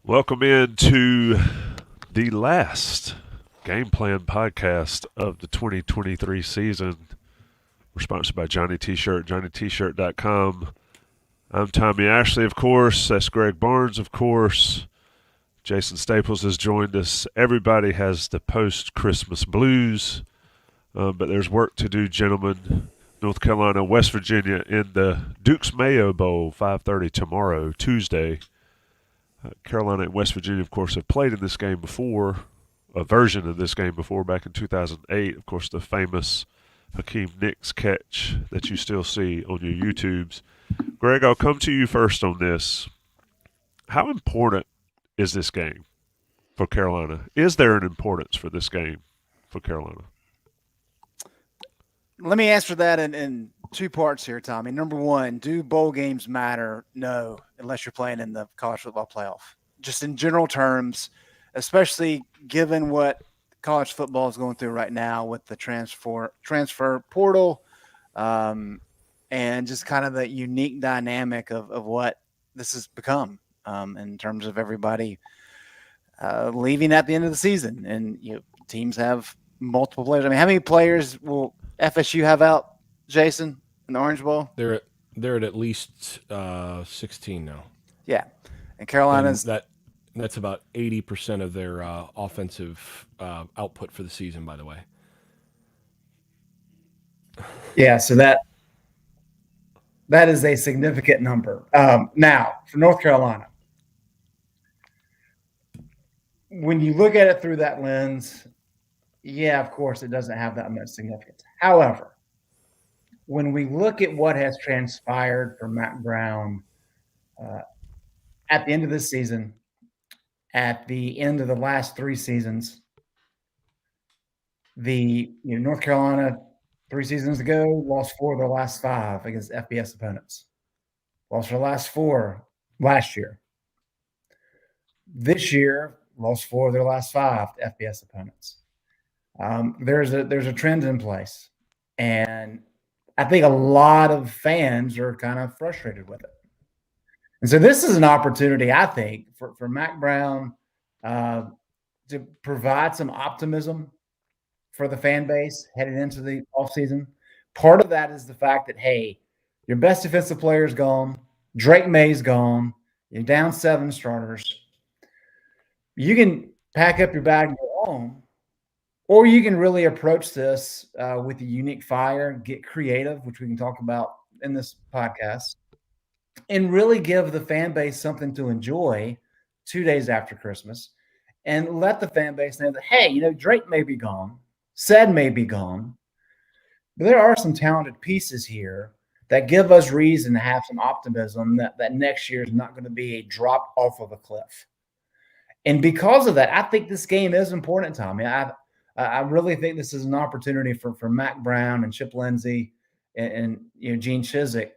Welcome into the last game plan podcast of the 2023 season. We're sponsored by Johnny T-Shirt, JohnnyT-Shirt.com. I'm Tommy Ashley, of course. That's Greg Barnes, of course. Jason Staples has joined us. Everybody has the post-Christmas blues, but there's work to do, gentlemen. North Carolina, West Virginia in the Duke's Mayo Bowl, 5:30 tomorrow, Tuesday. Carolina and West Virginia, of course, have played in this game before, a version of this game before, back in 2008. Of course, the famous Hakeem Nicks catch that you still see on your YouTubes. Greg, I'll come to you first on this. How important is this game for Carolina? Is there an importance for this game for Carolina? Let me answer that in two parts here, Tommy. Number one, do bowl games matter? No, unless you're playing in the college football playoff. Just in general terms, especially given what college football is going through right now with the transfer portal, and just kind of the unique dynamic of what this has become in terms of everybody leaving at the end of the season. And teams have multiple players. I mean, how many players will FSU have out, Jason, in the Orange Bowl? They're at least 16 now. Yeah, and Carolina's that's about 80% of their offensive output for the season. By the way. Yeah, so that is a significant number. Now, for North Carolina, when you look at it through that lens, yeah, of course, it doesn't have that much significance. However, when we look at what has transpired for Mack Brown at the end of this season, at the end of the last three seasons, North Carolina 3 seasons ago lost 4 of their last 5 against FBS opponents. Lost their last 4 last year. This year, lost 4 of their last 5 to FBS opponents. There's a trend in place, and I think a lot of fans are kind of frustrated with it. And so this is an opportunity, I think, for Mack Brown to provide some optimism for the fan base heading into the offseason. Part of that is the fact that, hey, your best defensive player is gone. Drake May's gone. You're down 7 starters. You can pack up your bag and go home, or you can really approach this with a unique fire, get creative, which we can talk about in this podcast, and really give the fan base something to enjoy 2 days after Christmas, and let the fan base know that, hey, Drake may be gone, Said may be gone, but there are some talented pieces here that give us reason to have some optimism that next year is not going to be a drop off of a cliff. And because of that, I think this game is important, Tommy. I really think this is an opportunity for Mack Brown and Chip Lindsey and Gene Chizik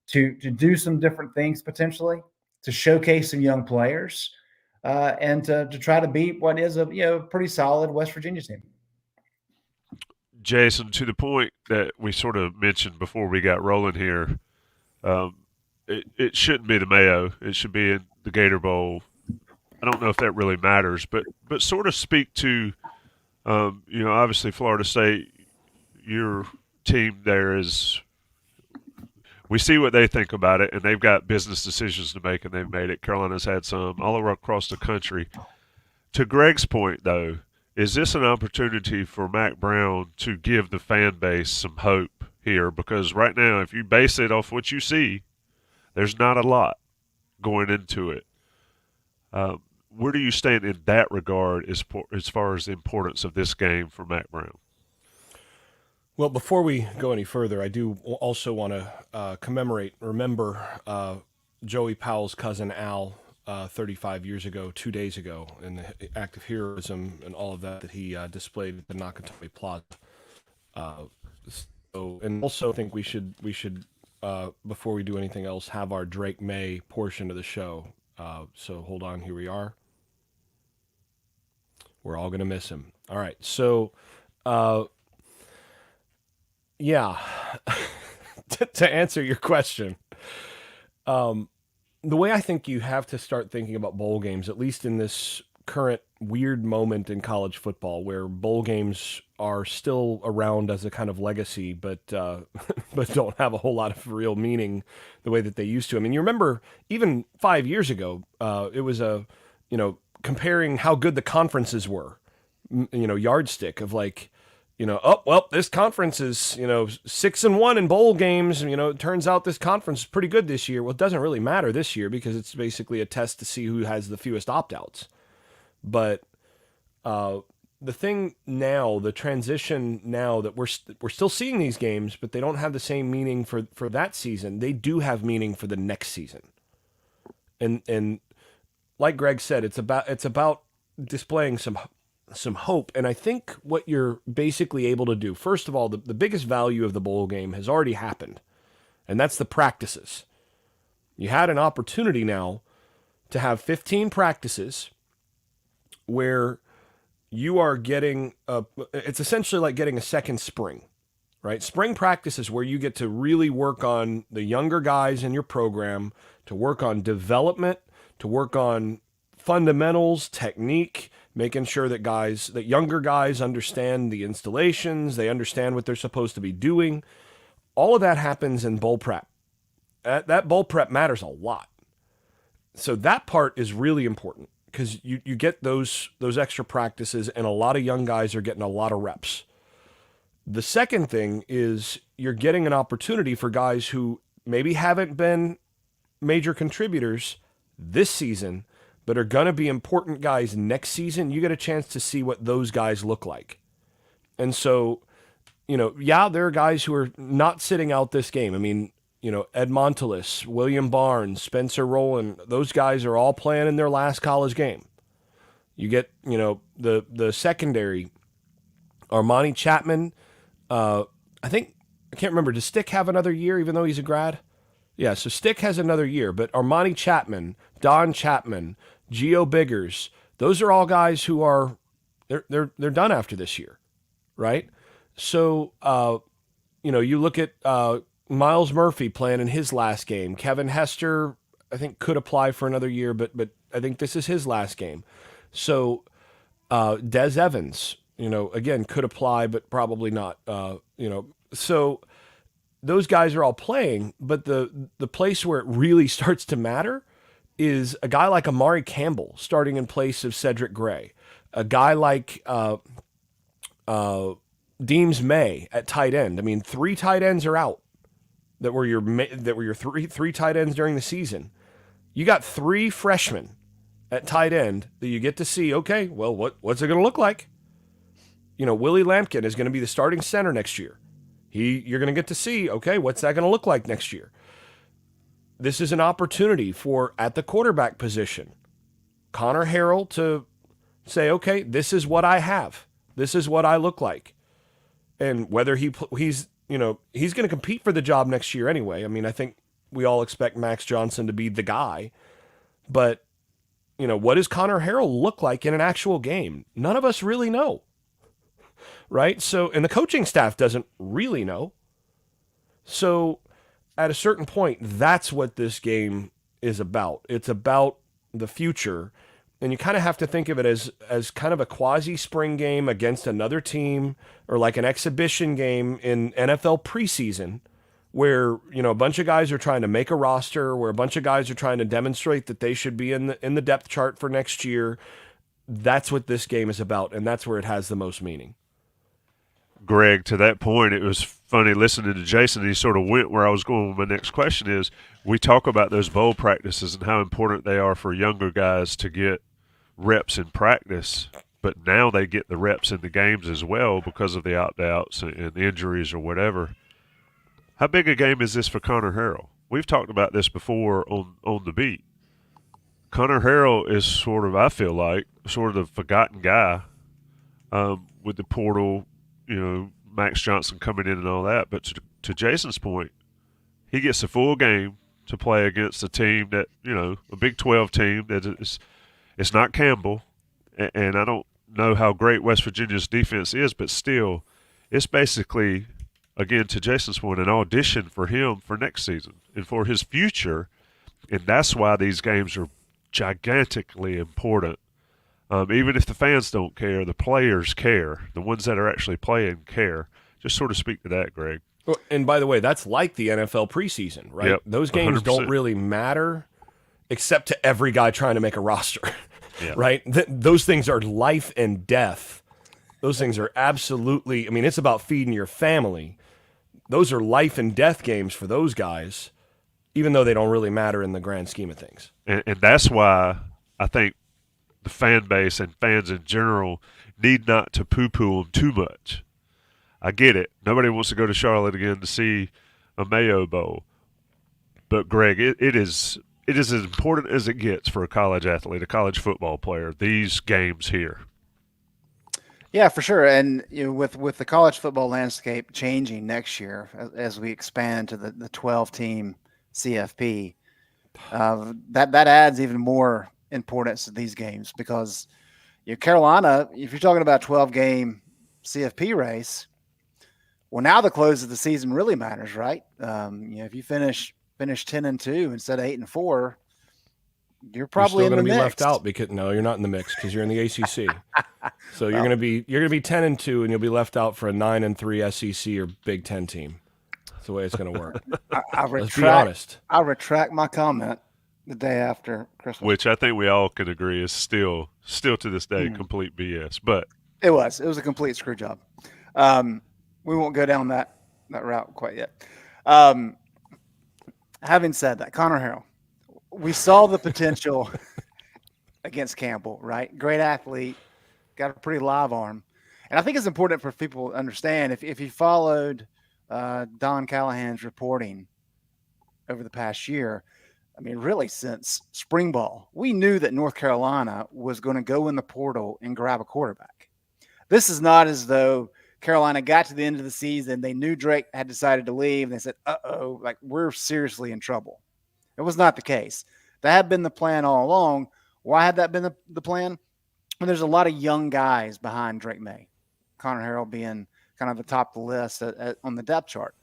to do some different things potentially, to showcase some young players, and to try to beat what is a pretty solid West Virginia team. Jason, to the point that we sort of mentioned before we got rolling here, it shouldn't be the Mayo. It should be in the Gator Bowl. I don't know if that really matters, but sort of speak to, obviously Florida State, your team there is, we see what they think about it, and they've got business decisions to make, and they've made it. Carolina's had some all across the country. To Greg's point, though, is this an opportunity for Mack Brown to give the fan base some hope here? Because right now, if you base it off what you see, there's not a lot going into it. Where do you stand in that regard as far as the importance of this game for Mack Brown? Well, before we go any further, I do also want to remember Joey Powell's cousin Al 35 years ago, 2 days ago, and the act of heroism and all of that he displayed at the Nakatomi Plaza. And also I think we should before we do anything else, have our Drake May portion of the show. So hold on, here we are. We're all going to miss him. All right, so yeah, to answer your question, the way I think you have to start thinking about bowl games, at least in this current weird moment in college football, where bowl games are still around as a kind of legacy, but but don't have a whole lot of real meaning the way that they used to. I mean, you remember even 5 years ago, it was comparing how good the conferences were, yardstick of like, oh, well, this conference is, 6-1 in bowl games. It turns out this conference is pretty good this year. Well, it doesn't really matter this year because it's basically a test to see who has the fewest opt-outs. But the thing now, the transition now that we're still seeing these games, but they don't have the same meaning for that season. They do have meaning for the next season. And like Greg said, it's about displaying some hope. And I think what you're basically able to do, first of all, the biggest value of the bowl game has already happened, and that's the practices. You had an opportunity now to have 15 practices where you are getting it's essentially like getting a second spring, right? Spring practice is where you get to really work on the younger guys in your program, to work on development, to work on fundamentals, technique, making sure that younger guys understand the installations, they understand what they're supposed to be doing. All of that happens in bowl prep. That bowl prep matters a lot. So that part is really important because you get those extra practices, and a lot of young guys are getting a lot of reps. The second thing is you're getting an opportunity for guys who maybe haven't been major contributors this season, but are going to be important guys next season. You get a chance to see what those guys look like. And so, there are guys who are not sitting out this game. I mean, Ed Montelis, William Barnes, Spencer Rowland, those guys are all playing in their last college game. You get, the secondary, Armani Chapman. I can't remember, does Stick have another year even though he's a grad? Yeah, so Stick has another year, but Armani Chapman, Don Chapman, Geo Biggers, those are all guys who are, they're done after this year, right? So, you look at Miles Murphy playing in his last game. Kevin Hester, I think, could apply for another year, but I think this is his last game. So, Des Evans, again, could apply, but probably not, So those guys are all playing, but the place where it really starts to matter is a guy like Amari Campbell starting in place of Cedric Gray, a guy like Deems May at tight end. I mean, 3 tight ends are out that were your three tight ends during the season. You got 3 freshmen at tight end that you get to see. Okay, well, what's it going to look like? Willie Lampkin is going to be the starting center next year. You're going to get to see, okay, what's that going to look like next year? This is an opportunity for, at the quarterback position, Connor Harrell to say, okay, this is what I have. This is what I look like. And whether he's going to compete for the job next year anyway. I mean, I think we all expect Max Johnson to be the guy. But, what does Connor Harrell look like in an actual game? None of us really know. Right? So, and the coaching staff doesn't really know. So, at a certain point, that's what this game is about. It's about the future. And you kind of have to think of it as kind of a quasi-spring game against another team, or like an exhibition game in NFL preseason where, a bunch of guys are trying to make a roster, where a bunch of guys are trying to demonstrate that they should be in the depth chart for next year. That's what this game is about, and that's where it has the most meaning. Greg, to that point, it was funny listening to Jason. He sort of went where I was going with my next question is, we talk about those bowl practices and how important they are for younger guys to get reps in practice, but now they get the reps in the games as well because of the opt-outs and injuries or whatever. How big a game is this for Connor Harrell? We've talked about this before on the beat. Connor Harrell is sort of, I feel like, sort of the forgotten guy with the portal, Max Johnson coming in and all that. But to Jason's point, he gets a full game to play against a team that, a Big 12 team that is, it's not Campbell, and I don't know how great West Virginia's defense is, but still, it's basically, again, to Jason's point, an audition for him for next season and for his future And that's why these games are gigantically important. Even if the fans don't care, the players care. The ones that are actually playing care. Just sort of speak to that, Greg. Well, and by the way, that's like the NFL preseason, right? Yep, Those games 100%. don't really matter except to every guy trying to make a roster, Yeah. right? Those things are life and death. Those things are absolutely, I mean, it's about feeding your family. Those are life and death games for those guys, even though they don't really matter in the grand scheme of things. And that's why I think the fan base and fans in general need not to poo-poo them too much. I get it. Nobody wants to go to Charlotte again to see a Mayo Bowl. But, Greg, it is as important as it gets for a college athlete, a college football player, these games here. Yeah, for sure. And with the college football landscape changing next year as we expand to the 12-team CFP, that adds even more importance to these games because Carolina, if you're talking about 12-game CFP race, well, now the close of the season really matters, right? If you finish 10-2 instead of 8-4, you're probably going to in the be mix. left out because no, you're not in the mix because you're in the ACC. So you're going to be 10-2 and you'll be left out for a 9-3 SEC or Big Ten team. That's the way it's going to work. Let's be honest. I retract my comment the day after Christmas. Which I think we all can agree is still to this day complete BS. But it was a complete screw job. We won't go down that route quite yet. Having said that, Connor Harrell, we saw the potential against Campbell, right? Great athlete, got a pretty live arm. And I think it's important for people to understand if you followed Don Callahan's reporting over the past year, I mean, really since spring ball, we knew that North Carolina was going to go in the portal and grab a quarterback. This is not as though Carolina got to the end of the season, they knew Drake had decided to leave, and they said, uh-oh, like we're seriously in trouble. It was not the case. That had been the plan all along. Why had that been the plan? Well, there's a lot of young guys behind Drake May, Connor Harrell being kind of the top of the list on the depth chart.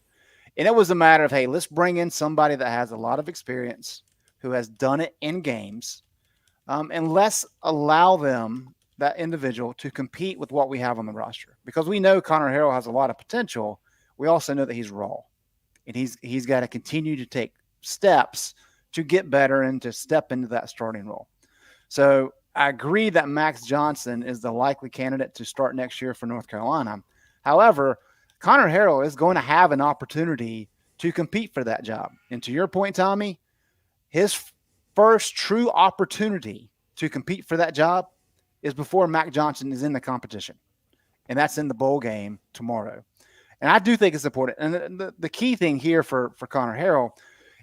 And it was a matter of, hey, let's bring in somebody that has a lot of experience, who has done it in games, and let's allow that individual to compete with what we have on the roster. Because we know Connor Harrell has a lot of potential. We also know that he's raw. And he's got to continue to take steps to get better and to step into that starting role. So I agree that Max Johnson is the likely candidate to start next year for North Carolina. However, Connor Harrell is going to have an opportunity to compete for that job. And to your point, Tommy, his first true opportunity to compete for that job is before Mack Johnson is in the competition. And that's in the bowl game tomorrow. And I do think it's important. And the key thing here for Connor Harrell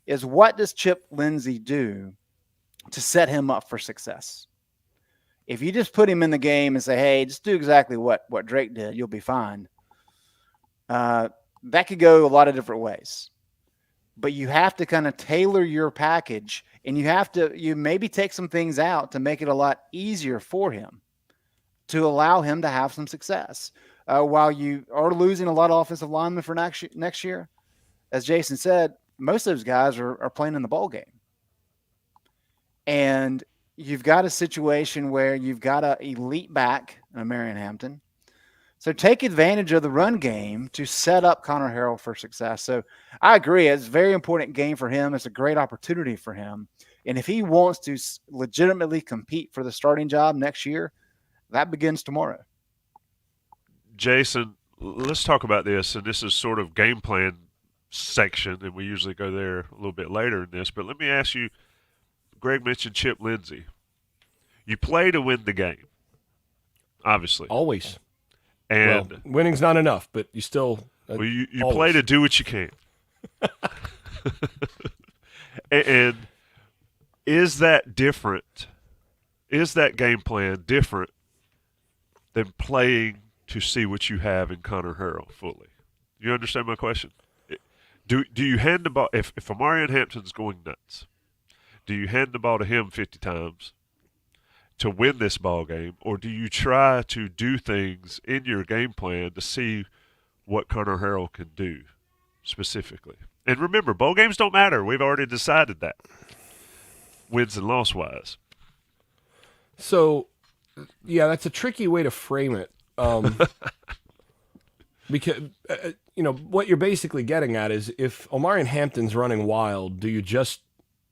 is, what does Chip Lindsey do to set him up for success? If you just put him in the game and say, hey, just do exactly what Drake did, you'll be fine. That could go a lot of different ways. But you have to kind of tailor your package, and you maybe take some things out to make it a lot easier for him to allow him to have some success. While you are losing a lot of offensive linemen for next year, as Jason said, most of those guys are playing in the bowl game. And you've got a situation where you've got an elite back in Marion Hampton. So take advantage of the run game to set up Connor Harrell for success. So I agree. It's a very important game for him. It's a great opportunity for him. And if he wants to legitimately compete for the starting job next year, that begins tomorrow. Jason, let's talk about this. And this is sort of game plan section, and we usually go there a little bit later in this. But let me ask you, Greg mentioned Chip Lindsey. You play to win the game, obviously. Always. And winning's not enough, but you still you play to do what you can. and is that different? Is that game plan different than playing to see what you have in Connor Harrell fully? You understand my question? Do you hand the ball, if Amarian Hampton's going nuts, do you hand the ball to him 50 times to win this ball game, or do you try to do things in your game plan to see what Connor Harrell can do specifically? And remember, bowl games don't matter. We've already decided that. wins and loss wise. So, yeah, that's a tricky way to frame it. Because, what you're basically getting at is if Omarion Hampton's running wild, do you just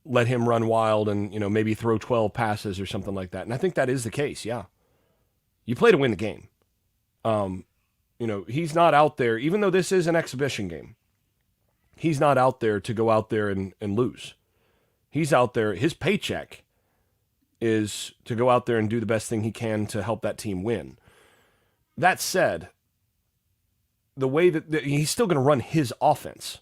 let him run wild and, maybe throw 12 passes or something like that? And I think that is the case, yeah. You play to win the game. He's not out there, even though this is an exhibition game, he's not out there to go out there and lose. He's out there, his paycheck is to go out there and do the best thing he can to help that team win. That said, the way that he's still going to run his offense,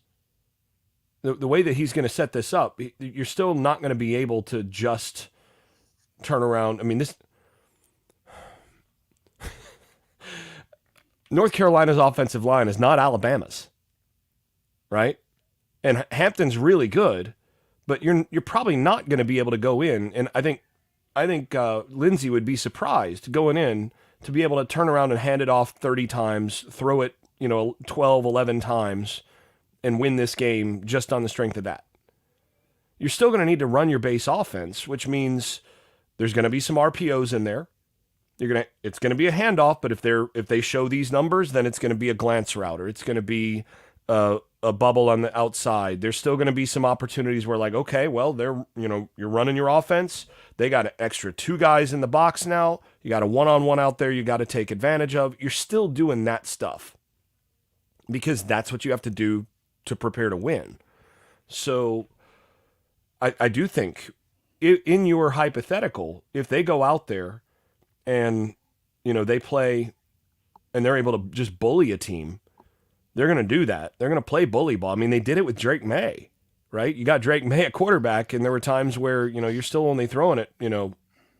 the way that he's going to set this up, you're still not going to be able to just turn around. I mean, this North Carolina's offensive line is not Alabama's, right? And Hampton's really good, but you're probably not going to be able to go in. And I think Lindsey would be surprised going in to be able to turn around and hand it off 30 times, throw it 12, 11 times, and win this game just on the strength of that. You're still going to need to run your base offense, which means there's going to be some RPOs in there. It's going to be a handoff, but if they show these numbers, then it's going to be a glance route, or it's going to be a bubble on the outside. There's still going to be some opportunities where, like, okay, well, you're running your offense. They got an extra 2 guys in the box now. You got a one-on-one out there you got to take advantage of. You're still doing that stuff because that's what you have to do to prepare to win. So I do think in your hypothetical, if they go out there and, they play and they're able to just bully a team, they're going to do that. They're going to play bully ball. I mean, they did it with Drake May, right? You got Drake May at quarterback, and there were times where, you're still only throwing it,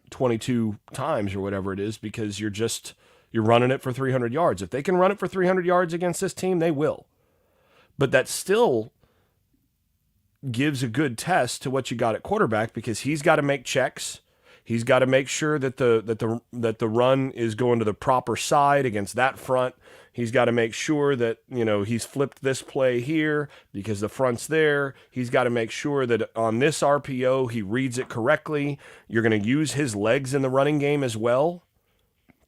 22 times or whatever it is because you're running it for 300 yards. If they can run it for 300 yards against this team, they will. But that still gives a good test to what you got at quarterback because he's got to make checks. He's got to make sure that the run is going to the proper side against that front. He's got to make sure that, he's flipped this play here because the front's there. He's got to make sure that on this RPO, he reads it correctly. You're going to use his legs in the running game as well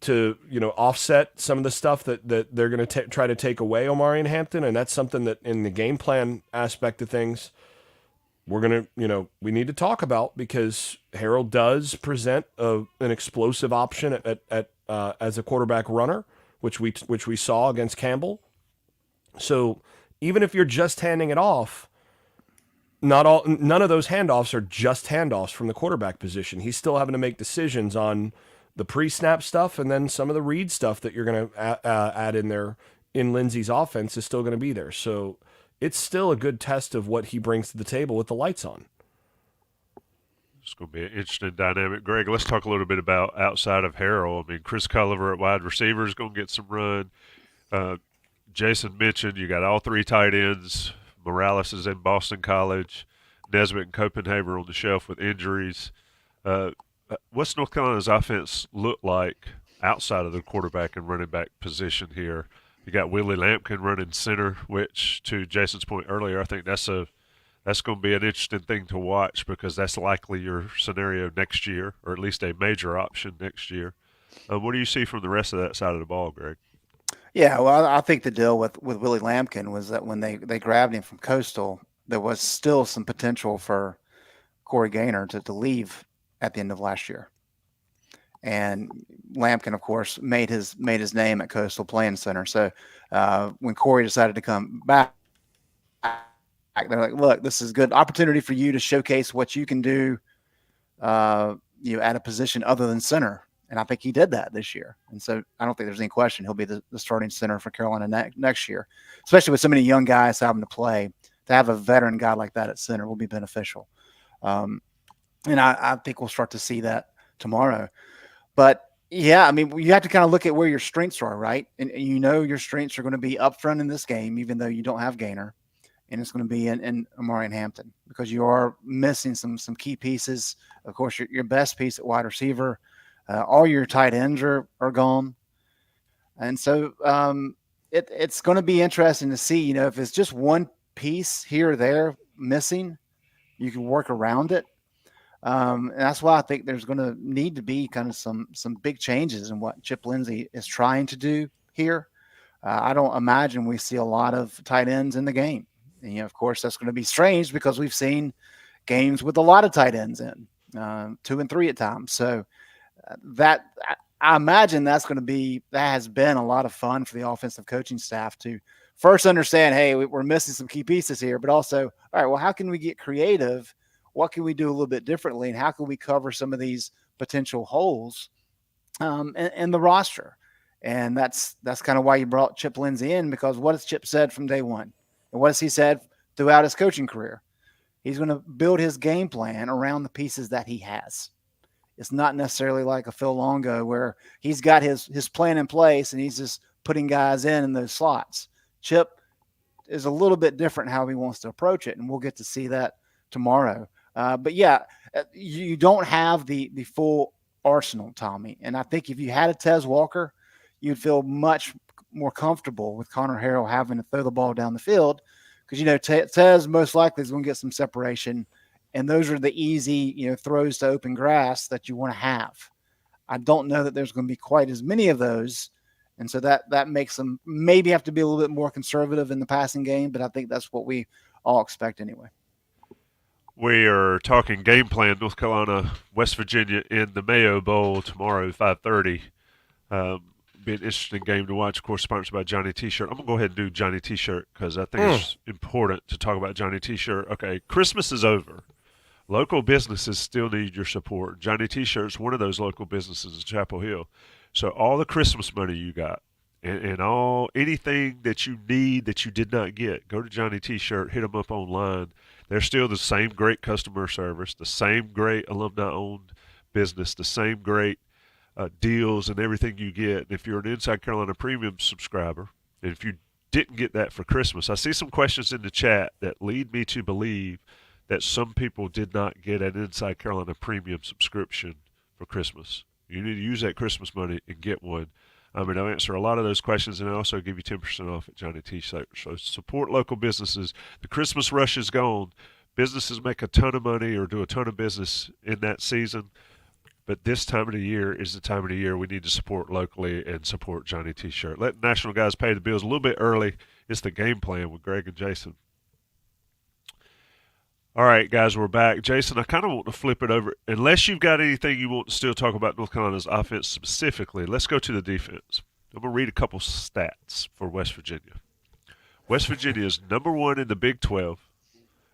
to, offset some of the stuff that they're going to try to take away Omarion Hampton. And that's something that in the game plan aspect of things, we're going to, we need to talk about because Harrell does present an explosive option at as a quarterback runner, which we saw against Campbell. So even if you're just handing it off, none of those handoffs are just handoffs from the quarterback position. He's still having to make decisions on the pre-snap stuff, and then some of the read stuff that you're going to add in there in Lindsey's offense is still going to be there. So it's still a good test of what he brings to the table with the lights on. It's going to be an interesting dynamic. Greg, let's talk a little bit about outside of Harrell. I mean, Chris Culliver at wide receiver is going to get some run. Jason mentioned you got all 3 tight ends. Morales is in Boston College. Nesbitt and Copenhagen on the shelf with injuries. What's North Carolina's offense look like outside of the quarterback and running back position here? You got Willie Lampkin running center, which, to Jason's point earlier, I think that's going to be an interesting thing to watch because that's likely your scenario next year, or at least a major option next year. What do you see from the rest of that side of the ball, Greg? Yeah, well, I think the deal with Willie Lampkin was that when they grabbed him from Coastal, there was still some potential for Corey Gaynor to leave at the end of last year. And Lampkin, of course, made his name at Coastal playing center. So when Corey decided to come back, they're like, look, this is a good opportunity for you to showcase what you can do, at a position other than center. And I think he did that this year. And so I don't think there's any question he'll be the starting center for Carolina next year, especially with so many young guys having to play. To have a veteran guy like that at center will be beneficial. And I think we'll start to see that tomorrow. But, yeah, I mean, you have to kind of look at where your strengths are, right? And your strengths are going to be up front in this game, even though you don't have Gaynor. And it's going to be in Omarion Hampton because you are missing some key pieces. Of course, your best piece at wide receiver. All your tight ends are gone. And so it's going to be interesting to see, if it's just one piece here or there missing, you can work around it. And that's why I think there's going to need to be kind of some big changes in what Chip Lindsey is trying to do here. I don't imagine we see a lot of tight ends in the game. And, of course, that's going to be strange because we've seen games with a lot of tight ends in 2 and 3 at times. So that I imagine that has been a lot of fun for the offensive coaching staff to first understand, hey, we're missing some key pieces here, but also, all right, well, how can we get creative? What can we do a little bit differently? And how can we cover some of these potential holes in the roster? And that's kind of why you brought Chip Lindsey in, because what has Chip said from day one? And what has he said throughout his coaching career? He's going to build his game plan around the pieces that he has. It's not necessarily like a Phil Longo where he's got his plan in place and he's just putting guys in those slots. Chip is a little bit different how he wants to approach it, and we'll get to see that tomorrow. But yeah, you don't have the full arsenal, Tommy. And I think if you had a Tez Walker, you'd feel much more comfortable with Connor Harrell having to throw the ball down the field because, Tez most likely is going to get some separation, and those are the easy, throws to open grass that you want to have. I don't know that there's going to be quite as many of those, and so that makes them maybe have to be a little bit more conservative in the passing game, but I think that's what we all expect anyway. We are talking game plan, North Carolina, West Virginia in the Mayo Bowl tomorrow, 5:30. Be an interesting game to watch. Of course, sponsored by Johnny T-Shirt. I'm going to go ahead and do Johnny T-Shirt because I think it's important to talk about Johnny T-Shirt. Okay, Christmas is over. Local businesses still need your support. Johnny T-Shirt's one of those local businesses in Chapel Hill. So all the Christmas money you got and anything that you need that you did not get, go to Johnny T-Shirt, hit them up online. They're still the same great customer service, the same great alumni-owned business, the same great deals and everything you get. And if you're an Inside Carolina Premium subscriber, and if you didn't get that for Christmas, I see some questions in the chat that lead me to believe that some people did not get an Inside Carolina Premium subscription for Christmas. You need to use that Christmas money and get one. I'll answer a lot of those questions, and I also give you 10% off at Johnny T-Shirt. So support local businesses. The Christmas rush is gone. Businesses make a ton of money or do a ton of business in that season. But this time of the year is the time of the year we need to support locally and support Johnny T-Shirt. Let national guys pay the bills a little bit early. It's the game plan with Greg and Jason. All right, guys, we're back. Jason, I kind of want to flip it over. Unless you've got anything you want to still talk about North Carolina's offense specifically, let's go to the defense. I'm going to read a couple stats for West Virginia. West Virginia is number 1 in the Big 12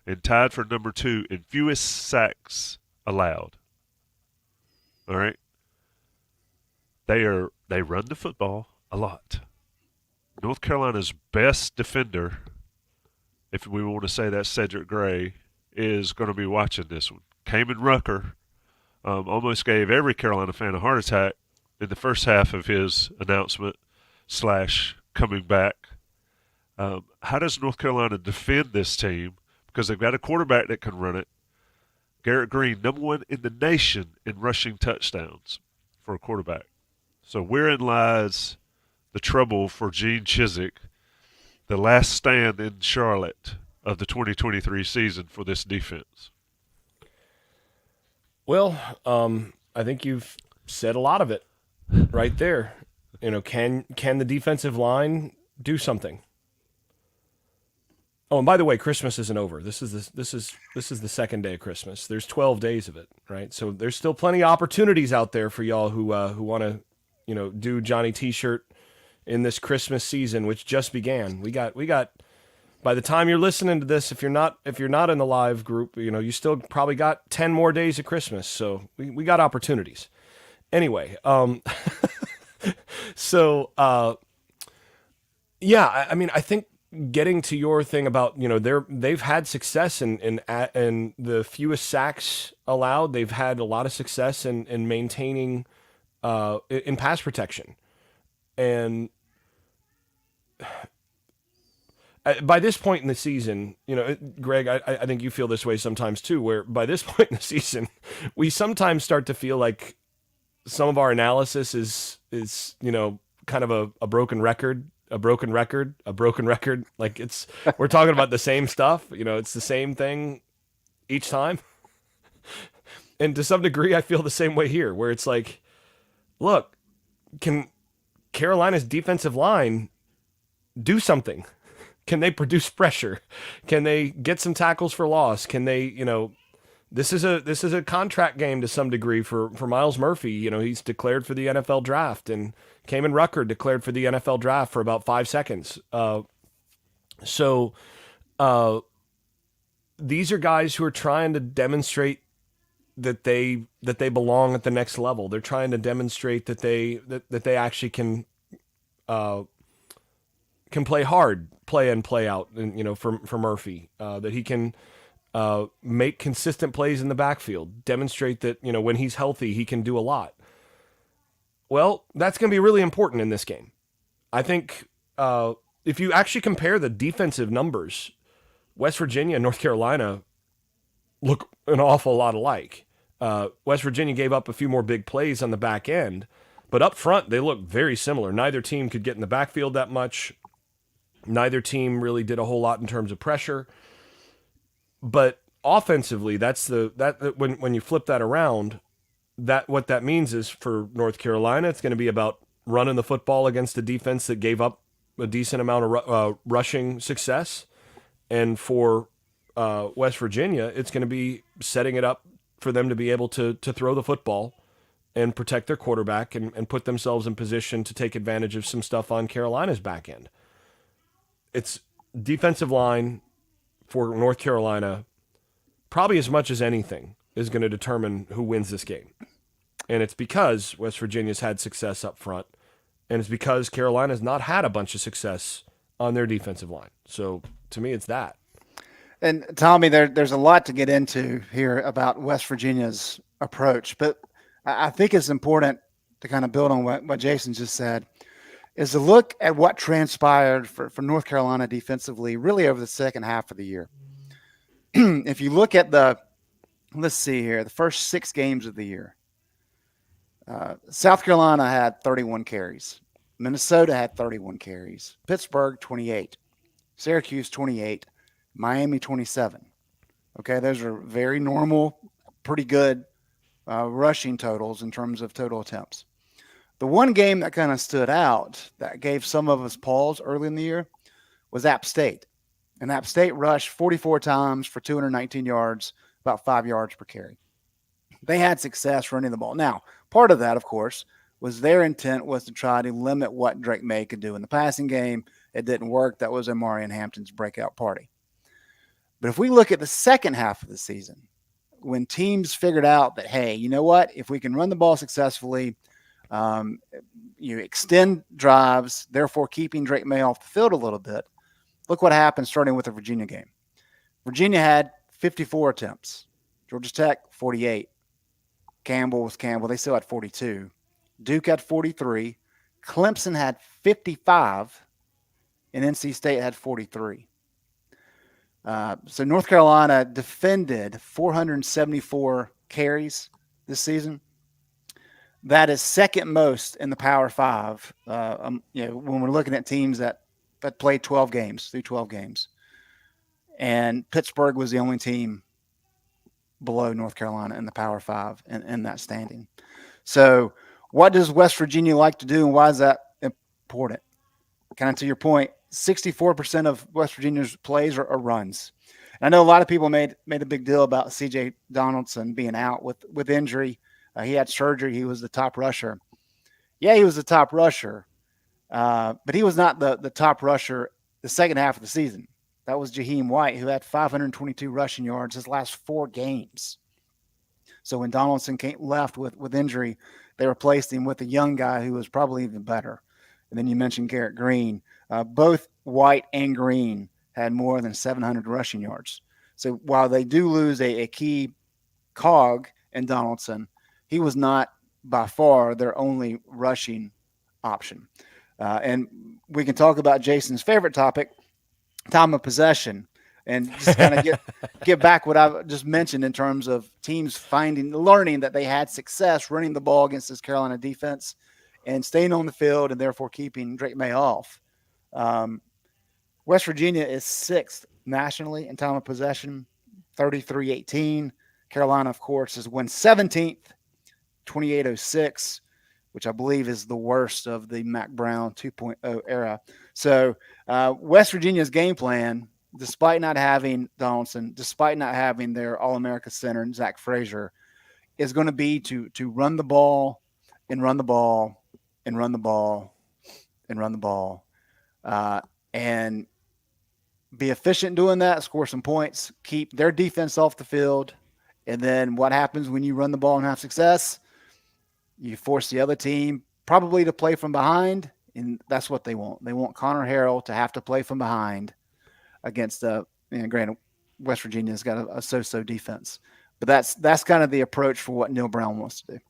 and tied for number 2 in fewest sacks allowed. All right? They run the football a lot. North Carolina's best defender, if we want to say that's Cedric Gray, is going to be watching this one. Kamen Rucker almost gave every Carolina fan a heart attack in the first half of his announcement / coming back. How does North Carolina defend this team? Because they've got a quarterback that can run it. Garrett Green, number 1 in the nation in rushing touchdowns for a quarterback. So wherein lies the trouble for Gene Chizik, the last stand in Charlotte of the 2023 season for this defense? Well, I think you've said a lot of it right there. Can the defensive line do something? Oh, and by the way, Christmas isn't over. This is the second day of Christmas. There's 12 days of it, right? So there's still plenty of opportunities out there for y'all who want to, do Johnny T-Shirt in this Christmas season, which just began. We got. By the time you're listening to this, if you're not in the live group, you still probably got 10 more days of Christmas. So we got opportunities. Anyway, yeah, I think getting to your thing about, they've had success in the fewest sacks allowed. They've had a lot of success in maintaining in pass protection. And by this point in the season, Greg, I think you feel this way sometimes too, where by this point in the season, we sometimes start to feel like some of our analysis is kind of a broken record. Like we're talking about the same stuff, it's the same thing each time. And to some degree, I feel the same way here, where it's like, look, can Carolina's defensive line do something? Can they produce pressure? Can they get some tackles for loss? Can they, this is a contract game to some degree for Miles Murphy. He's declared for the NFL draft, and Kamen Rucker declared for the NFL draft for about 5 seconds. So these are guys who are trying to demonstrate that they belong at the next level. They're trying to demonstrate that they actually can play hard, play in, play out, and for Murphy, that he can make consistent plays in the backfield, demonstrate that when he's healthy he can do a lot. Well, that's going to be really important in this game. I think if you actually compare the defensive numbers, West Virginia and North Carolina look an awful lot alike. West Virginia gave up a few more big plays on the back end, but up front they look very similar. Neither team could get in the backfield that much. Neither team really did a whole lot in terms of pressure. But offensively, when you flip that around, what that means is for North Carolina, it's going to be about running the football against a defense that gave up a decent amount of rushing success. And for West Virginia, it's going to be setting it up for them to be able to throw the football and protect their quarterback and put themselves in position to take advantage of some stuff on Carolina's back end. It's defensive line for North Carolina, probably as much as anything, is going to determine who wins this game. And it's because West Virginia's had success up front, and it's because Carolina's not had a bunch of success on their defensive line. So to me, it's that. And Tommy, there's a lot to get into here about West Virginia's approach, but I think it's important to kind of build on what Jason just said, is to look at what transpired for North Carolina defensively really over the second half of the year. If you look at let's see here, the first 6 games of the year, South Carolina had 31 carries. Minnesota had 31 carries. Pittsburgh, 28. Syracuse, 28. Miami, 27. Okay, those are very normal, pretty good rushing totals in terms of total attempts. The one game that kind of stood out that gave some of us pause early in the year was App State. And App State rushed 44 times for 219 yards, about 5 yards per carry. They had success running the ball. Now, part of that, of course, was their intent was to try to limit what Drake May could do in the passing game. It didn't work. That was Amarian Hampton's breakout party. But if we look at the second half of the season, when teams figured out that, hey, you know what? If we can run the ball successfully, you extend drives, therefore keeping Drake May off the field a little bit. Look what happened starting with the Virginia game. Virginia had 54 attempts. Georgia Tech, 48. Campbell was Campbell. They still had 42. Duke had 43. Clemson had 55. And NC State had 43. So North Carolina defended 474 carries this season. That is second most in the Power Five. When we're looking at teams that played 12 games. And Pittsburgh was the only team below North Carolina in the Power Five in that standing. So what does West Virginia like to do, and why is that important? Kind of to your point, 64% of West Virginia's plays are runs. And I know a lot of people made a big deal about C.J. Donaldson being out with injury. He had surgery. He was the top rusher. Yeah, he was the top rusher, but he was not the top rusher the second half of the season. That was Jaheim White, who had 522 rushing yards his last 4 games. So when Donaldson left with injury, they replaced him with a young guy who was probably even better. And then you mentioned Garrett Green. Both White and Green had more than 700 rushing yards. So while they do lose a key cog in Donaldson, he was not by far their only rushing option. And we can talk about Jason's favorite topic, time of possession, and just kind of get back what I just mentioned in terms of teams learning that they had success running the ball against this Carolina defense and staying on the field and therefore keeping Drake May off. West Virginia is 6th nationally in time of possession, 33-18. Carolina, of course, is 117th, 2806, which I believe is the worst of the Mack Brown 2.0 era. So West Virginia's game plan, despite not having Donaldson, despite not having their All-America center, Zach Frazier, is going to be to run the ball and run the ball and run the ball and run the ball and be efficient doing that, score some points, keep their defense off the field. And then what happens when you run the ball and have success? You force the other team probably to play from behind, and that's what they want. They want Connor Harrell to have to play from behind against granted, West Virginia's got a so-so defense. But that's kind of the approach for what Neil Brown wants to do.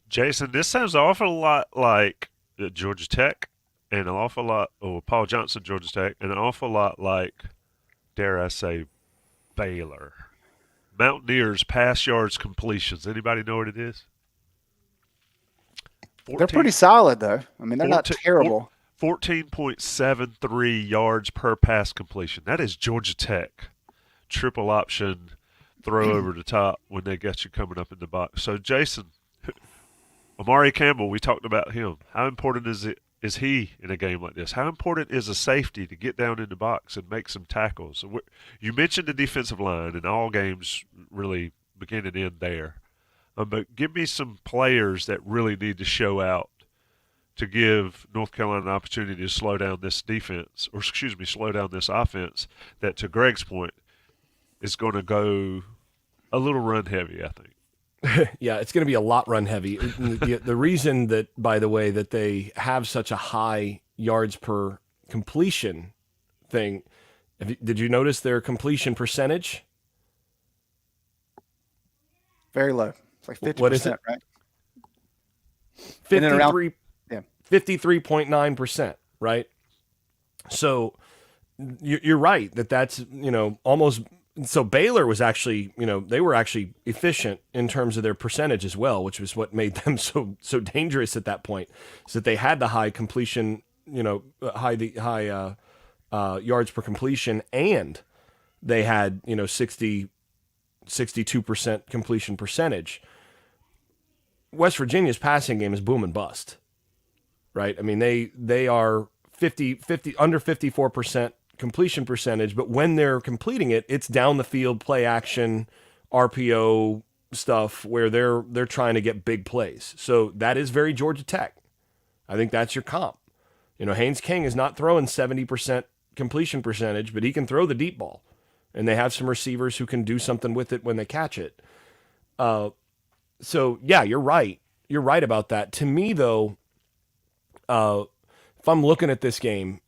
Jason, this sounds an awful lot like Georgia Tech, and an awful lot, Paul Johnson, Georgia Tech, and an awful lot like, dare I say, Baylor. Mountaineers pass yards completions. Anybody know what it is? 14, they're pretty solid, though. I mean, they're 14, not terrible. 14.73 yards per pass completion. That is Georgia Tech. Triple option, throw over the top when they get you coming up in the box. So, Jason, Amari Campbell, we talked about him. How important is he in a game like this? How important is a safety to get down in the box and make some tackles? You mentioned the defensive line, and all games really begin and end there. But give me some players that really need to show out to give North Carolina an opportunity to slow down this defense, or slow down this offense that, to Greg's point, is going to go a little run heavy, I think. Yeah, it's going to be a lot run heavy. The reason that, by the way, that they have such a high yards per completion thing, did you notice their completion percentage? Very low. It's like 50%, what is it? Right? 53, yeah. 53.9%, right? So you're right that's, almost. So Baylor was actually, they were actually efficient in terms of their percentage as well, which was what made them so dangerous at that point. Is that they had the high completion, high yards per completion, and they had 62% completion percentage. West Virginia's passing game is boom and bust, right? I mean, they are 50 under 54% completion percentage, but when they're completing it, it's down the field, play action, RPO stuff where they're trying to get big plays. So that is very Georgia Tech. I think that's your comp. Haynes King is not throwing 70% completion percentage, but he can throw the deep ball, and they have some receivers who can do something with it when they catch it. So yeah, you're right. You're right about that. To me, though, if I'm looking at this game,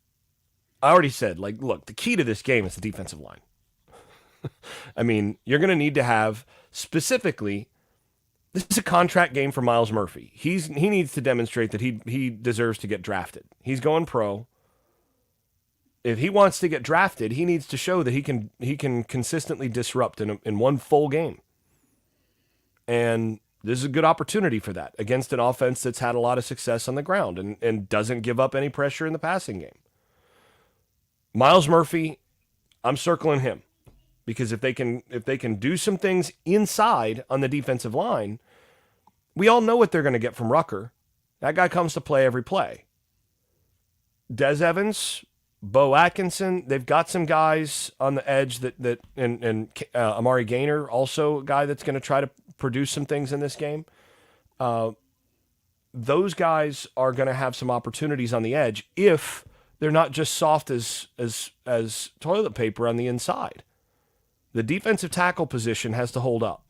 I already said, look, the key to this game is the defensive line. I mean, you're going to need to have, specifically, this is a contract game for Miles Murphy. He needs to demonstrate that he deserves to get drafted. He's going pro. If he wants to get drafted, he needs to show that he can consistently disrupt in one full game. And this is a good opportunity for that against an offense that's had a lot of success on the ground and doesn't give up any pressure in the passing game. Miles Murphy, I'm circling him because if they can do some things inside on the defensive line, we all know what they're going to get from Rucker. That guy comes to play every play. Des Evans, Bo Atkinson, they've got some guys on the edge and Amari Gaynor, also a guy that's going to try to produce some things in this game. Those guys are going to have some opportunities on the edge if they're not just soft as toilet paper on the inside. The defensive tackle position has to hold up.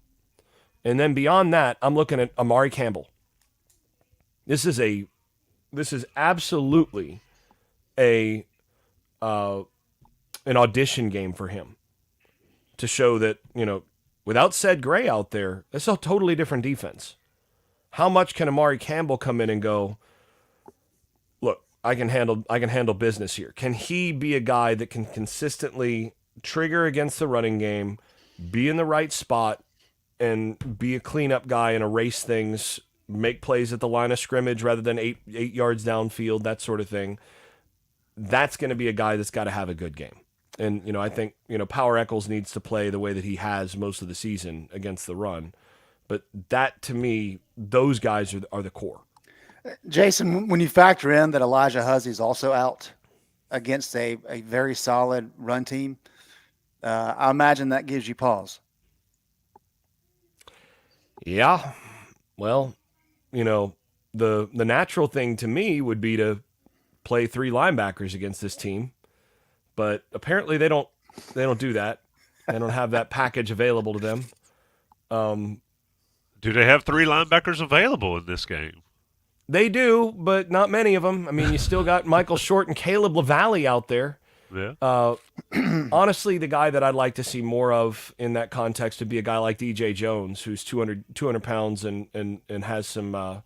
And then beyond that, I'm looking at Amari Campbell. This is absolutely an audition game for him to show that, without Ced Gray out there, that's a totally different defense. How much can Amari Campbell come in and go, look, I can handle business here? Can he be a guy that can consistently trigger against the running game, be in the right spot, and be a cleanup guy and erase things, make plays at the line of scrimmage rather than eight yards downfield, that sort of thing? That's going to be a guy that's got to have a good game. And, you know, I think, you know, Power Eccles needs to play the way that he has most of the season against the run. But that, to me, those guys are the core. Jason, when you factor in that Elijah Huzzy's also out against a very solid run team, I imagine that gives you pause. Yeah. Well, you know, the natural thing to me would be to play 3 linebackers against this team, but apparently they don't do that. They don't have that package available to them. Do they have 3 linebackers available in this game? They do, but not many of them. I mean, you still got Michael Short and Caleb LaValle out there. Yeah. Honestly, the guy that I'd like to see more of in that context would be a guy like DJ Jones, who's 200 pounds and has some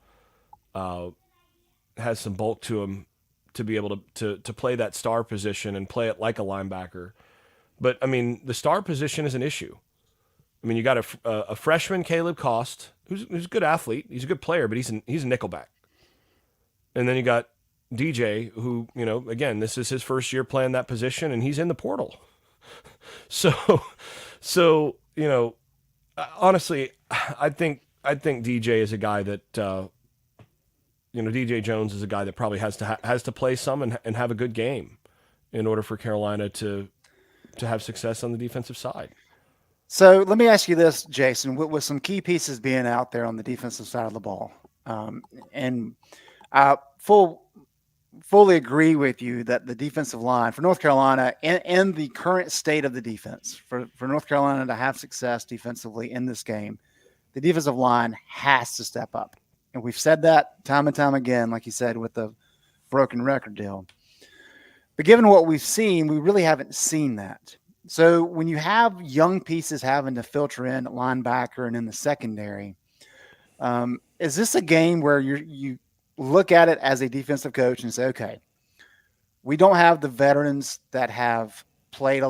bulk to him to be able to play that star position and play it like a linebacker. But I mean, the star position is an issue. I mean, you got a freshman, Caleb Cost, who's a good athlete. He's a good player, but he's a nickelback. And then you got DJ, who, you know, again, this is his first year playing that position, and he's in the portal. So you know, honestly, I think DJ is a guy that, you know, DJ Jones is a guy that probably has to play some and have a good game in order for Carolina to have success on the defensive side. So let me ask you this, Jason, with some key pieces being out there on the defensive side of the ball, and I fully agree with you that the defensive line for North Carolina and the current state of the defense for North Carolina to have success defensively in this game, the defensive line has to step up. And we've said that time and time again, like you said, with the broken record deal. But given what we've seen, we really haven't seen that. So when you have young pieces having to filter in at linebacker and in the secondary, is this a game where you look at it as a defensive coach and say, okay, we don't have the veterans that have played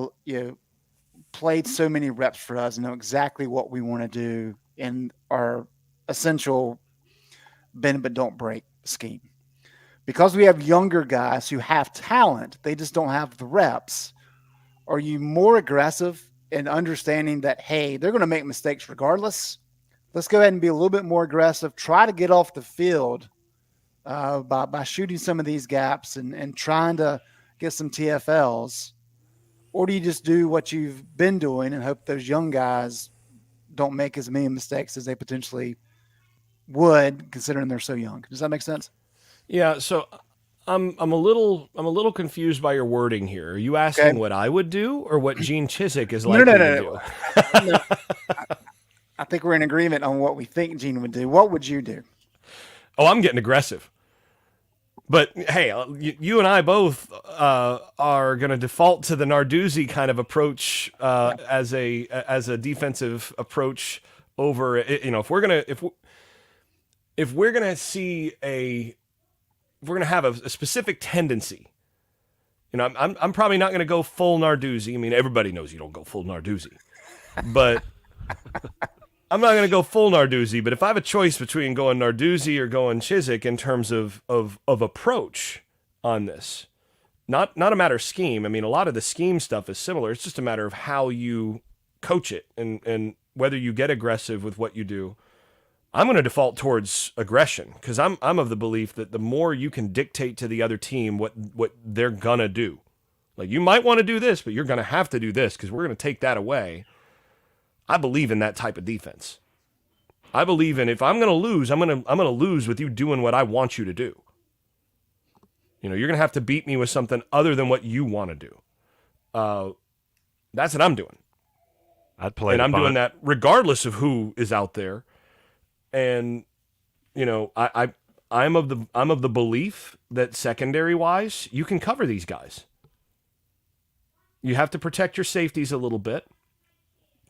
so many reps for us and know exactly what we want to do in our essential bend but don't break scheme. Because we have younger guys who have talent, they just don't have the reps. Are you more aggressive in understanding that, hey, they're going to make mistakes regardless? Let's go ahead and be a little bit more aggressive, try to get off the field by shooting some of these gaps and trying to get some TFLs? Or do you just do what you've been doing and hope those young guys don't make as many mistakes as they potentially would, considering they're so young? Does that make sense? Yeah, so I'm a little confused by your wording here. Are you asking what I would do or what Gene Chizik is likely to do? No. I think we're in agreement on what we think Gene would do. What would you do? Oh, I'm getting aggressive. But hey, you and I both are going to default to the Narduzzi kind of approach as a defensive approach over. You know, if we're gonna have a specific tendency, you know, I'm probably not going to go full Narduzzi. I mean, everybody knows you don't go full Narduzzi, but I'm not going to go full Narduzzi. But if I have a choice between going Narduzzi or going Chizik in terms of approach on this, not a matter of scheme. I mean, a lot of the scheme stuff is similar. It's just a matter of how you coach it and whether you get aggressive with what you do. I'm going to default towards aggression because I'm of the belief that the more you can dictate to the other team what they're going to do. Like, you might want to do this, but you're going to have to do this because we're going to take that away. I believe in that type of defense. I believe in, if I'm going to lose, I'm going to lose with you doing what I want you to do. You know, you're going to have to beat me with something other than what you want to do. That's what I'm doing. I'm doing that regardless of who is out there. And, you know, I'm of the belief that secondary wise, you can cover these guys. You have to protect your safeties a little bit,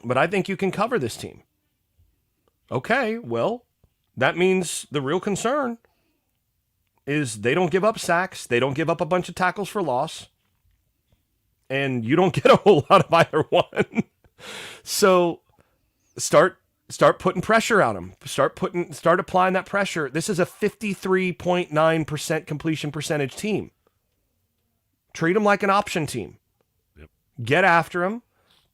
but I think you can cover this team. Okay, well, that means the real concern is they don't give up sacks, they don't give up a bunch of tackles for loss, and you don't get a whole lot of either one. So start putting pressure on them. Start applying that pressure. This is a 53.9% completion percentage team. Treat them like an option team. Yep. Get after them,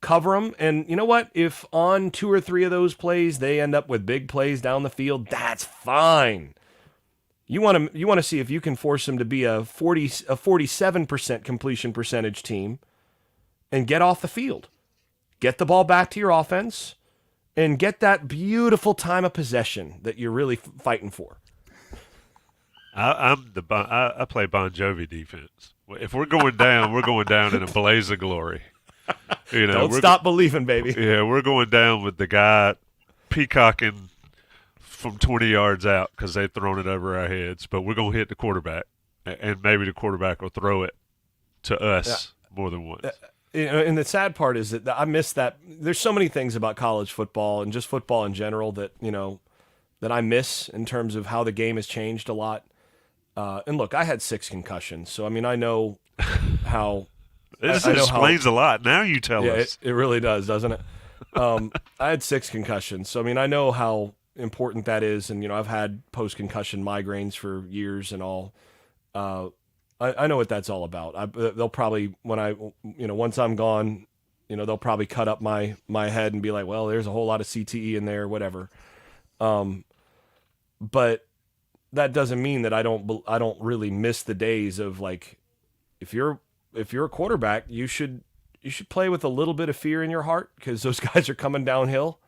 cover them, and you know what? If on 2 or 3 of those plays they end up with big plays down the field, that's fine. You want to see if you can force them to be a 47% completion percentage team and get off the field. Get the ball back to your offense and get that beautiful time of possession that you're really fighting for. I play Bon Jovi defense. If we're going down, we're going down in a blaze of glory. Don't stop believing, baby. Yeah, we're going down with the guy peacocking from 20 yards out because they've thrown it over our heads. But we're going to hit the quarterback, and maybe the quarterback will throw it to us more than once. And the sad part is that I miss that. There's so many things about college football and just football in general that that I miss in terms of how the game has changed a lot. And look, I had 6 concussions, so I mean I know how. This explains a lot. Now you tell us. It really does, doesn't it? I had 6 concussions, so I mean I know how important that is, and I've had post-concussion migraines for years and all. I know what that's all about. They'll probably once I'm gone, they'll probably cut up my head and be like, well, there's a whole lot of CTE in there, whatever. But that doesn't mean that I don't really miss the days of like, if you're a quarterback, you should play with a little bit of fear in your heart because those guys are coming downhill,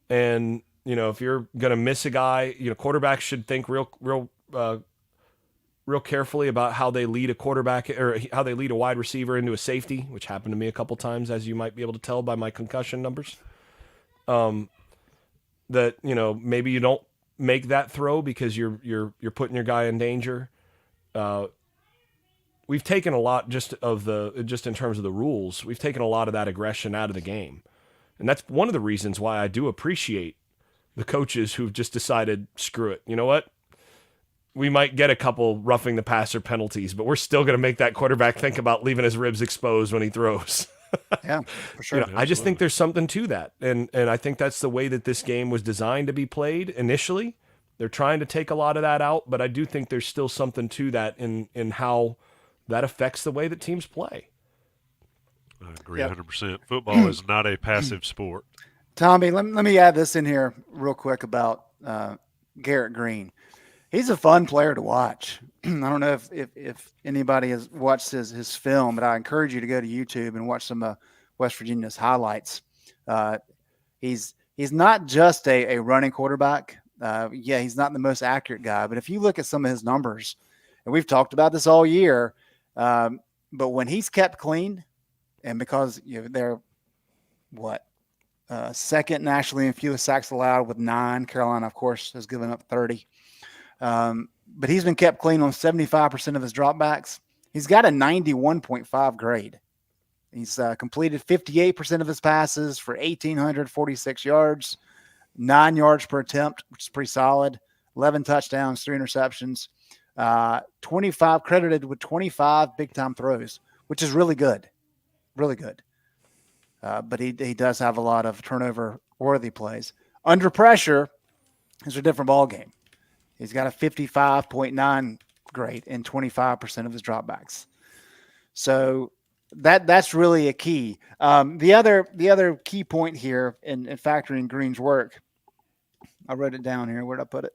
and if you're gonna miss a guy, quarterbacks should think real carefully about how they lead a quarterback or how they lead a wide receiver into a safety, which happened to me a couple times, as you might be able to tell by my concussion numbers. That maybe you don't make that throw because you're putting your guy in danger. We've taken a lot just in terms of the rules. We've taken a lot of that aggression out of the game, and that's one of the reasons why I do appreciate the coaches who've just decided, screw it. You know what? We might get a couple roughing the passer penalties, but we're still going to make that quarterback think about leaving his ribs exposed when he throws. Yeah, for sure. I just think there's something to that. And I think that's the way that this game was designed to be played initially. They're trying to take a lot of that out, but I do think there's still something to that in how that affects the way that teams play. I agree 100%. Football is not a passive sport. Tommy, let me add this in here real quick about Garrett Green. He's a fun player to watch. I don't know if anybody has watched his film, but I encourage you to go to YouTube and watch some of West Virginia's highlights. He's not just a running quarterback. He's not the most accurate guy, but if you look at some of his numbers, and we've talked about this all year, but when he's kept clean, and because they're second nationally in fewest sacks allowed with 9. Carolina, of course, has given up 30. But he's been kept clean on 75% of his dropbacks. He's got a 91.5 grade. He's completed 58% of his passes for 1,846 yards, 9 yards per attempt, which is pretty solid, 11 touchdowns, 3 interceptions, 25 credited with 25 big-time throws, which is really good, really good. But he does have a lot of turnover-worthy plays. Under pressure is a different ballgame. He's got a 55.9 grade in 25% of his dropbacks. So that's really a key. The other key point here in factoring Green's work, I wrote it down here. Where did I put it?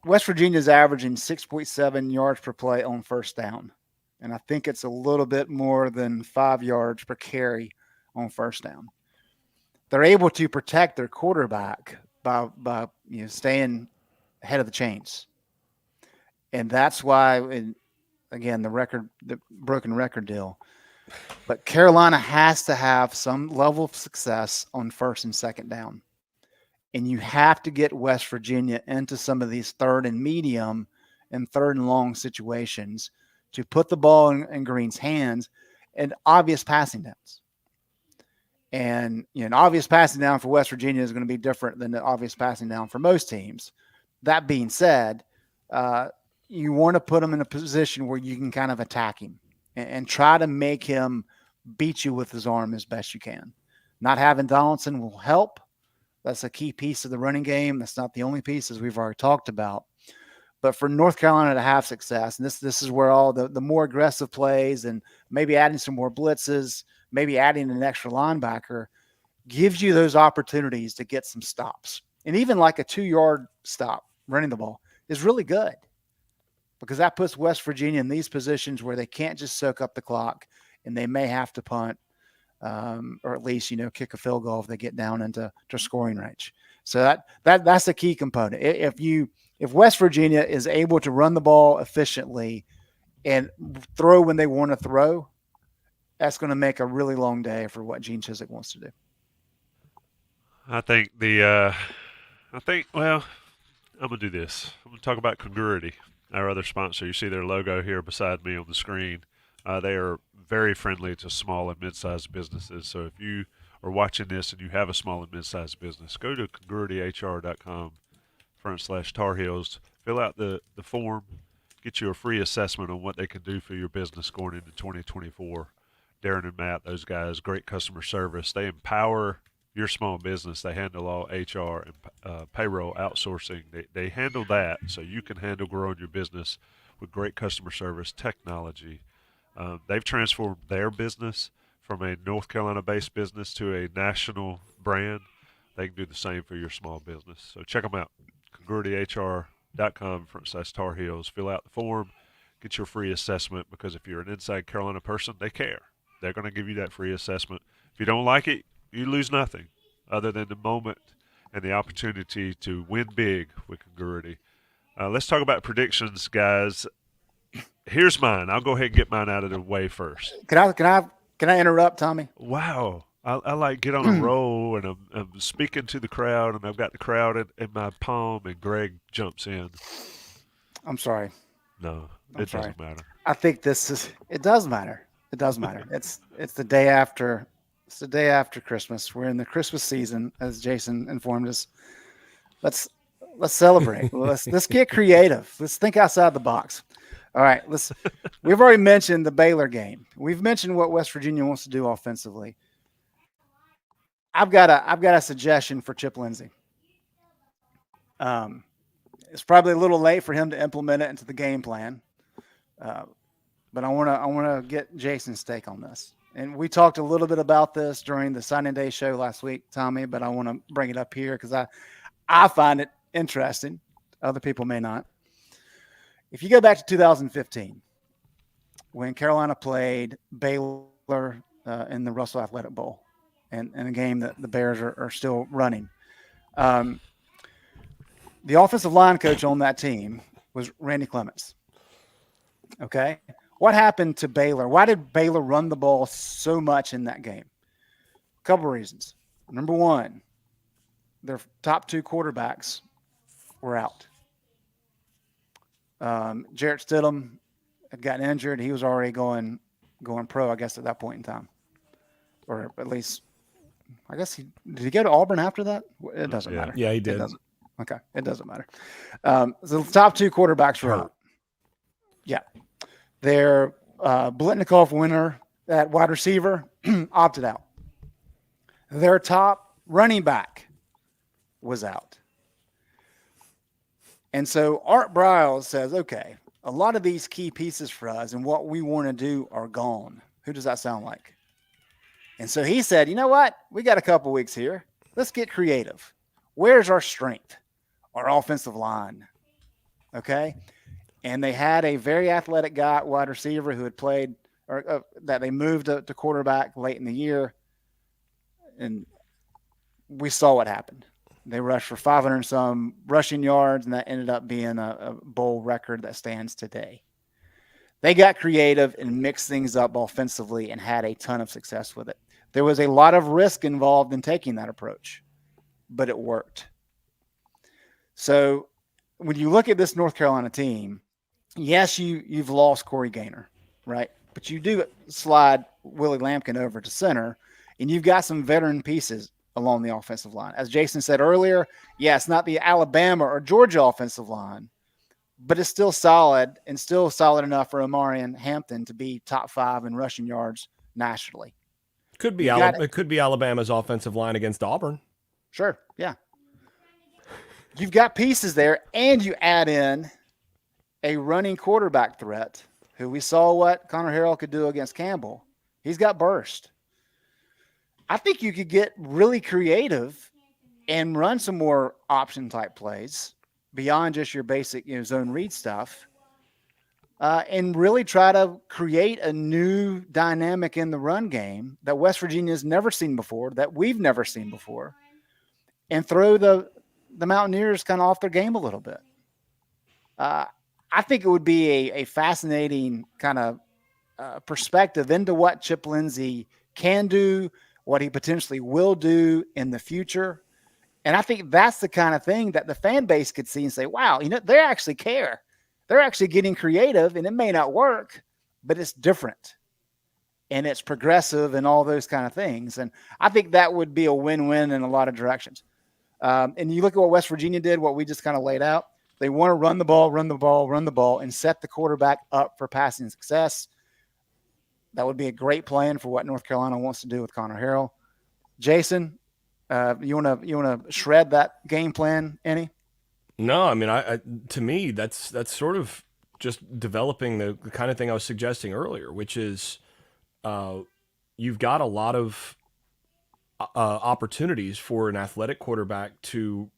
West Virginia's averaging 6.7 yards per play on first down. And I think it's a little bit more than 5 yards per carry on first down. They're able to protect their quarterback by staying ahead of the chains. And that's why, again, the broken record deal. But Carolina has to have some level of success on first and second down. And you have to get West Virginia into some of these third and medium and third and long situations to put the ball in Green's hands and obvious passing downs. And an obvious passing down for West Virginia is going to be different than the obvious passing down for most teams. That being said, you want to put him in a position where you can kind of attack him and try to make him beat you with his arm as best you can. Not having Donaldson will help. That's a key piece of the running game. That's not the only piece, as we've already talked about. But for North Carolina to have success, and this is where all the more aggressive plays and maybe adding some more blitzes, maybe adding an extra linebacker, gives you those opportunities to get some stops. And even like a 2-yard stop running the ball is really good, because that puts West Virginia in these positions where they can't just soak up the clock, and they may have to punt, or at least, kick a field goal if they get down into scoring range. So that's the key component. If West Virginia is able to run the ball efficiently and throw when they want to throw, that's going to make a really long day for what Gene Chizik wants to do. I think well, I'm going to do this. I'm going to talk about Congruity, our other sponsor. You see their logo here beside me on the screen. They are very friendly to small and mid-sized businesses. So if you are watching this and you have a small and mid-sized business, go to congruityhr.com/Tar Heels, fill out the form, get you a free assessment on what they can do for your business going into 2024. Darren and Matt, those guys, great customer service. They empower your small business. They handle all HR and payroll outsourcing. They handle that so you can handle growing your business with great customer service, technology. They've transformed their business from a North Carolina-based business to a national brand. They can do the same for your small business. So check them out, congruityhr.com/Tar Heels. Fill out the form, get your free assessment, because if you're an inside Carolina person, they care. They're going to give you that free assessment. If you don't like it, you lose nothing other than the moment and the opportunity to win big with Congruity. Let's talk about predictions, guys. Here's mine. I'll go ahead and get mine out of the way first. Can I interrupt, Tommy? Wow. I like get on a roll, and I'm speaking to the crowd, and I've got the crowd in my palm, and Greg jumps in. I'm sorry. No, I'm it sorry. doesn't matter. I think it does matter. It does matter. It's the day after. It's the day after Christmas. We're in the Christmas season, as Jason informed us. Let's celebrate. Let's get creative. Let's think outside the box. All right. We've already mentioned the Baylor game. We've mentioned what West Virginia wants to do offensively. I've got a suggestion for Chip Lindsey. It's probably a little late for him to implement it into the game plan, but I want to get Jason's take on this. And we talked a little bit about this during the signing day show last week, Tommy, but I want to bring it up here because I find it interesting. Other people may not. If you go back to 2015, when Carolina played Baylor in the Russell Athletic Bowl, and a game that the Bears are still running, the offensive line coach on that team was Randy Clements. Okay. What happened to Baylor? Why did Baylor run the ball so much in that game? A couple of reasons. Number one, their top 2 quarterbacks were out. Jarrett Stidham had gotten injured. He was already going pro, I guess, at that point in time. Or at least, I guess did he go to Auburn after that? It doesn't matter. Yeah, he did. Okay, it doesn't matter. So the top 2 quarterbacks were out. Yeah. Their Blitnikoff winner at wide receiver opted out. Their top running back was out. And so Art Briles says, okay, a lot of these key pieces for us and what we want to do are gone. Who does that sound like? And so he said, you know what? We got a couple weeks here. Let's get creative. Where's our strength? Our offensive line. Okay? And they had a very athletic guy, wide receiver, who had played, or that they moved to quarterback late in the year. And we saw what happened. They rushed for 500 and some rushing yards, and that ended up being a bowl record that stands today. They got creative and mixed things up offensively and had a ton of success with it. There was a lot of risk involved in taking that approach, but it worked. So when you look at this North Carolina team, yes, you've lost Corey Gaynor, right? But you do slide Willie Lampkin over to center, and you've got some veteran pieces along the offensive line. As Jason said earlier, yeah, it's not the Alabama or Georgia offensive line, but it's still solid and still solid enough for Omarion Hampton to be top 5 in rushing yards nationally. Could be it could be Alabama's offensive line against Auburn. Sure, yeah. You've got pieces there, and you add in a running quarterback threat, who we saw what Connor Harrell could do against Campbell. He's got burst. I think you could get really creative and run some more option type plays beyond just your basic, zone read stuff, and really try to create a new dynamic in the run game that West Virginia has never seen before, that we've never seen before, and throw the Mountaineers kind of off their game a little bit. I think it would be a fascinating kind of perspective into what Chip Lindsey can do, what he potentially will do in the future. And I think that's the kind of thing that the fan base could see and say, wow, they actually care. They're actually getting creative, and it may not work, but it's different and it's progressive and all those kind of things. And I think that would be a win-win in a lot of directions. And you look at what West Virginia did, what we just kind of laid out. They want to run the ball, and set the quarterback up for passing success. That would be a great plan for what North Carolina wants to do with Connor Harrell. Jason, you want to shred that game plan any? No, I mean, I to me, that's sort of just developing the kind of thing I was suggesting earlier, which is you've got a lot of opportunities for an athletic quarterback to,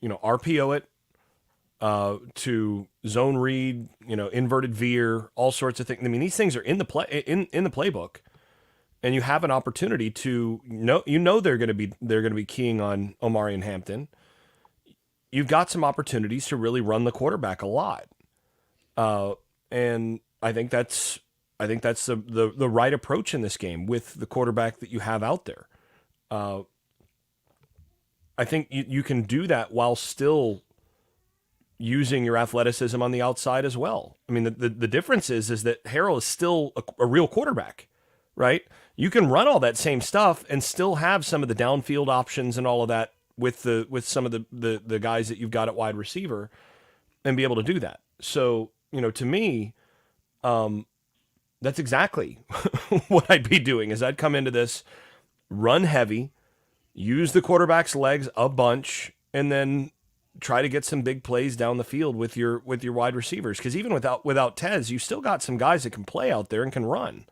RPO it, to zone read, inverted veer, all sorts of things. I mean, these things are in the play in the playbook, and you have an opportunity to they're going to be keying on Omari and Hampton. You've got some opportunities to really run the quarterback a lot, and I think that's the right approach in this game with the quarterback that you have out there. I think you can do that while still using your athleticism on the outside as well. I mean, the difference is that Harrell is still a real quarterback, right? You can run all that same stuff and still have some of the downfield options and all of that with some of the guys that you've got at wide receiver, and be able to do that. So, to me, that's exactly what I'd be doing. Is I'd come into this, run heavy, use the quarterback's legs a bunch, and then try to get some big plays down the field with your wide receivers. Because even without Tez, you still got some guys that can play out there and can run.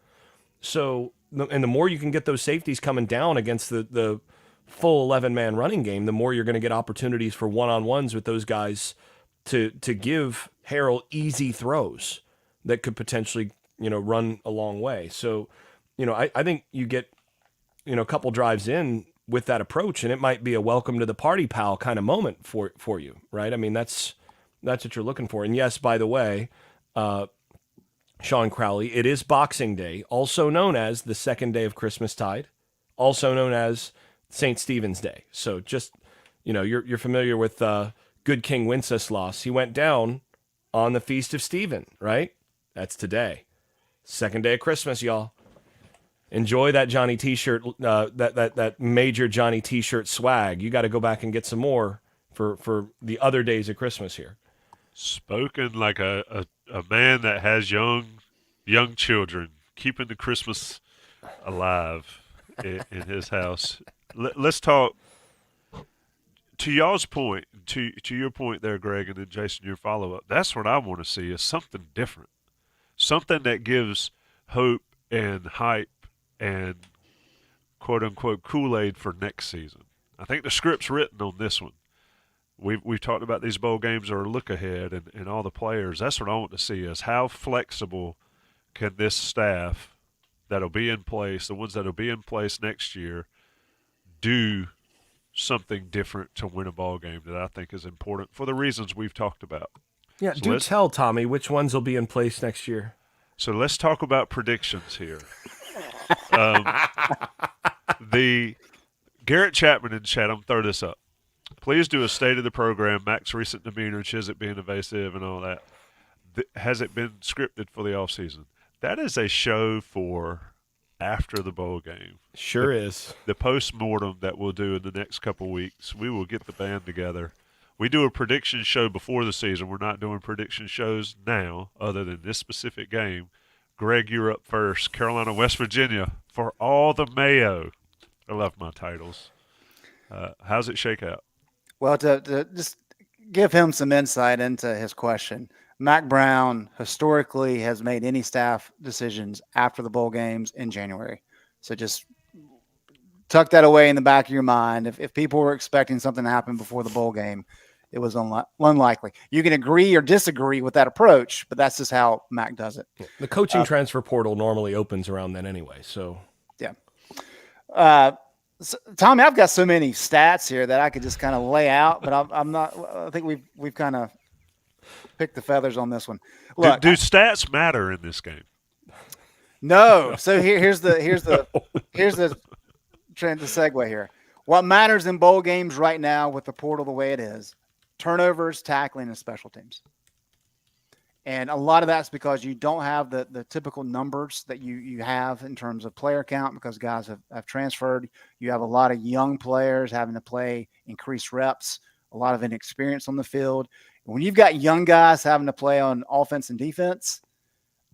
So, and the more you can get those safeties coming down against the full 11-man running game, the more you're going to get opportunities for one-on-ones with those guys to give Harrell easy throws that could potentially, run a long way. So, I think you get, a couple drives in with that approach, and it might be a welcome to the party, pal kind of moment for you, right? I mean, that's what you're looking for. And yes, by the way, Sean Crowley, it is Boxing Day, also known as the second day of Christmastide, also known as St. Stephen's Day. So just, you're familiar with good King Wenceslas. He went down on the Feast of Stephen, right? That's today. Second day of Christmas, y'all. Enjoy that Johnny T-shirt, that major Johnny T-shirt swag. You got to go back and get some more for the other days of Christmas here. Spoken like a man that has young children, keeping the Christmas alive in his house. Let's talk to y'all's point, to your point there, Greg, and then Jason, your follow-up. That's what I want to see, is something different, something that gives hope and hype and quote-unquote Kool-Aid for next season. I think the script's written on this one. We've talked about these bowl games are a look ahead, and all the players. That's what I want to see, is how flexible can this staff that'll be in place, the ones that'll be in place next year, do something different to win a ball game that I think is important for the reasons we've talked about. Yeah, so do tell, Tommy, which ones will be in place next year. So let's talk about predictions here. The Garrett Chapman in chat, I'm throw this up. Please do a state of the program, Mack's recent demeanor, Chisholm being evasive and all that. Has it been scripted for the offseason? That is a show for after the bowl game. Sure is. The post-mortem that we'll do in the next couple weeks. We will get the band together. We do a prediction show before the season. We're not doing prediction shows now other than this specific game. Greg, you're up first. Carolina, West Virginia, for all the Mayo. I love my titles. How's it shake out? Well, to just give him some insight into his question, Mack Brown historically has made any staff decisions after the bowl games in January. So just tuck that away in the back of your mind. If people were expecting something to happen before the bowl game, it was unlikely. You can agree or disagree with that approach, but that's just how Mack does it. The coaching transfer portal normally opens around then anyway. So yeah. So, Tommy, I've got so many stats here that I could just kind of lay out, but I'm not. I think we've kind of picked the feathers on this one. Look, do stats matter in this game? No. So here's the trend, the segue here. What matters in bowl games right now with the portal the way it is: turnovers, tackling, and special teams. And a lot of that's because you don't have the typical numbers that you have in terms of player count because guys have transferred. You have a lot of young players having to play increased reps, a lot of inexperience on the field. When you've got young guys having to play on offense and defense,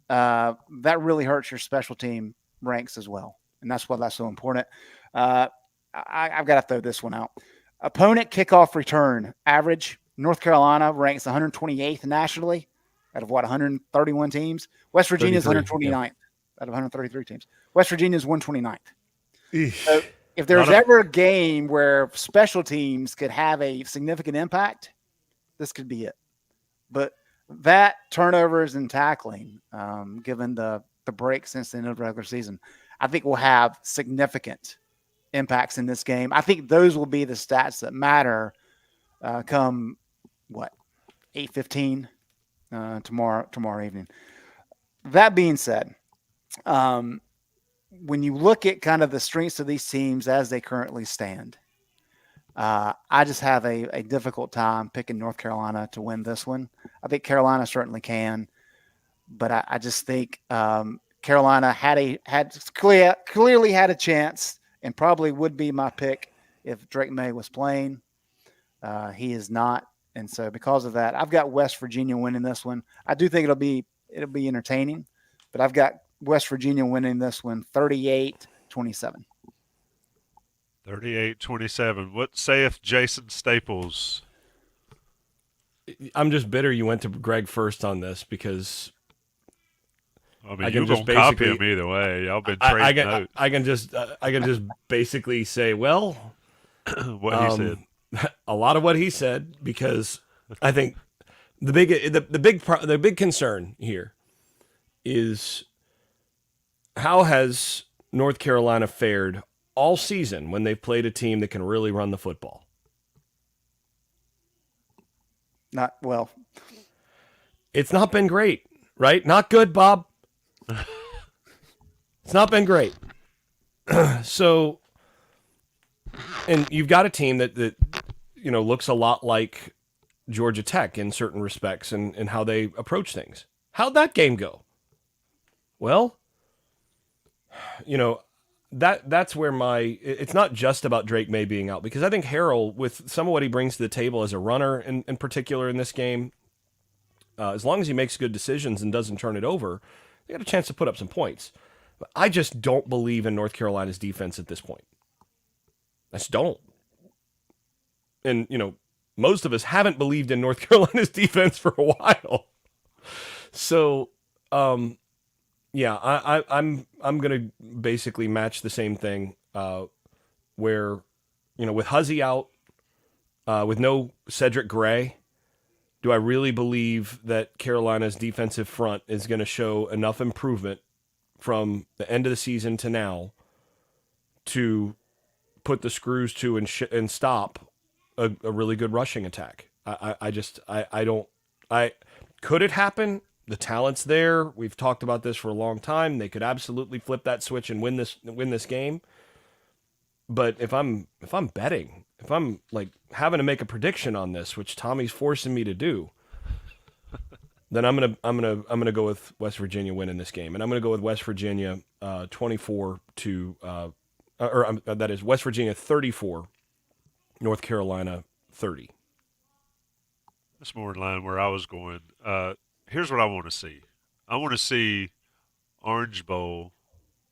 that really hurts your special team ranks as well. And that's why that's so important. I've got to throw this one out. Opponent kickoff return average. North Carolina ranks 128th nationally out of 131 teams. West Virginia is 129th out of 133 teams. West Virginia is 129th. So if there's ever a game where special teams could have a significant impact, this could be it. But that turnovers and tackling, given the break since the end of the regular season, I think will have significant impacts in this game. I think those will be the stats that matter come 8:15 tomorrow evening. That being said, when you look at kind of the strengths of these teams as they currently stand, I just have a difficult time picking North Carolina to win this one. I think Carolina certainly can, but I just think Carolina clearly had a chance and probably would be my pick if Drake May was playing. He is not. And so because of that, I've got West Virginia winning this one. I do think it'll be entertaining, but I've got West Virginia winning this one 38-27. 38-27. What saith Jason Staples? I'm just bitter you went to Greg first on this because I mean, you're going to copy him either way. Y'all been trading notes. I can just basically say, well, what he said. A lot of what he said, because I think the big concern here is how has North Carolina fared all season when they've played a team that can really run the football? Not well. It's not been great, right? Not good, Bob. It's not been great. So, and you've got a team that looks a lot like Georgia Tech in certain respects and how they approach things. How'd that game go? Well, that's where it's not just about Drake May being out, because I think Harrell, with some of what he brings to the table as a runner in particular in this game, as long as he makes good decisions and doesn't turn it over, they got a chance to put up some points. But I just don't believe in North Carolina's defense at this point. I just don't. And, most of us haven't believed in North Carolina's defense for a while. So, yeah, I'm going to basically match the same thing where, with Huzzy out, with no Cedric Gray, do I really believe that Carolina's defensive front is going to show enough improvement from the end of the season to now to put the screws to and stop a really good rushing attack? Could it happen? The talent's there. We've talked about this for a long time. They could absolutely flip that switch and win this game. But if I'm betting, if I'm like having to make a prediction on this, which Tommy's forcing me to do, then I'm gonna go with West Virginia winning this game, and I'm gonna go with West Virginia 24 to that is West Virginia 34, North Carolina 30. That's more in line where I was going. Here's what I want to see. I want to see Orange Bowl,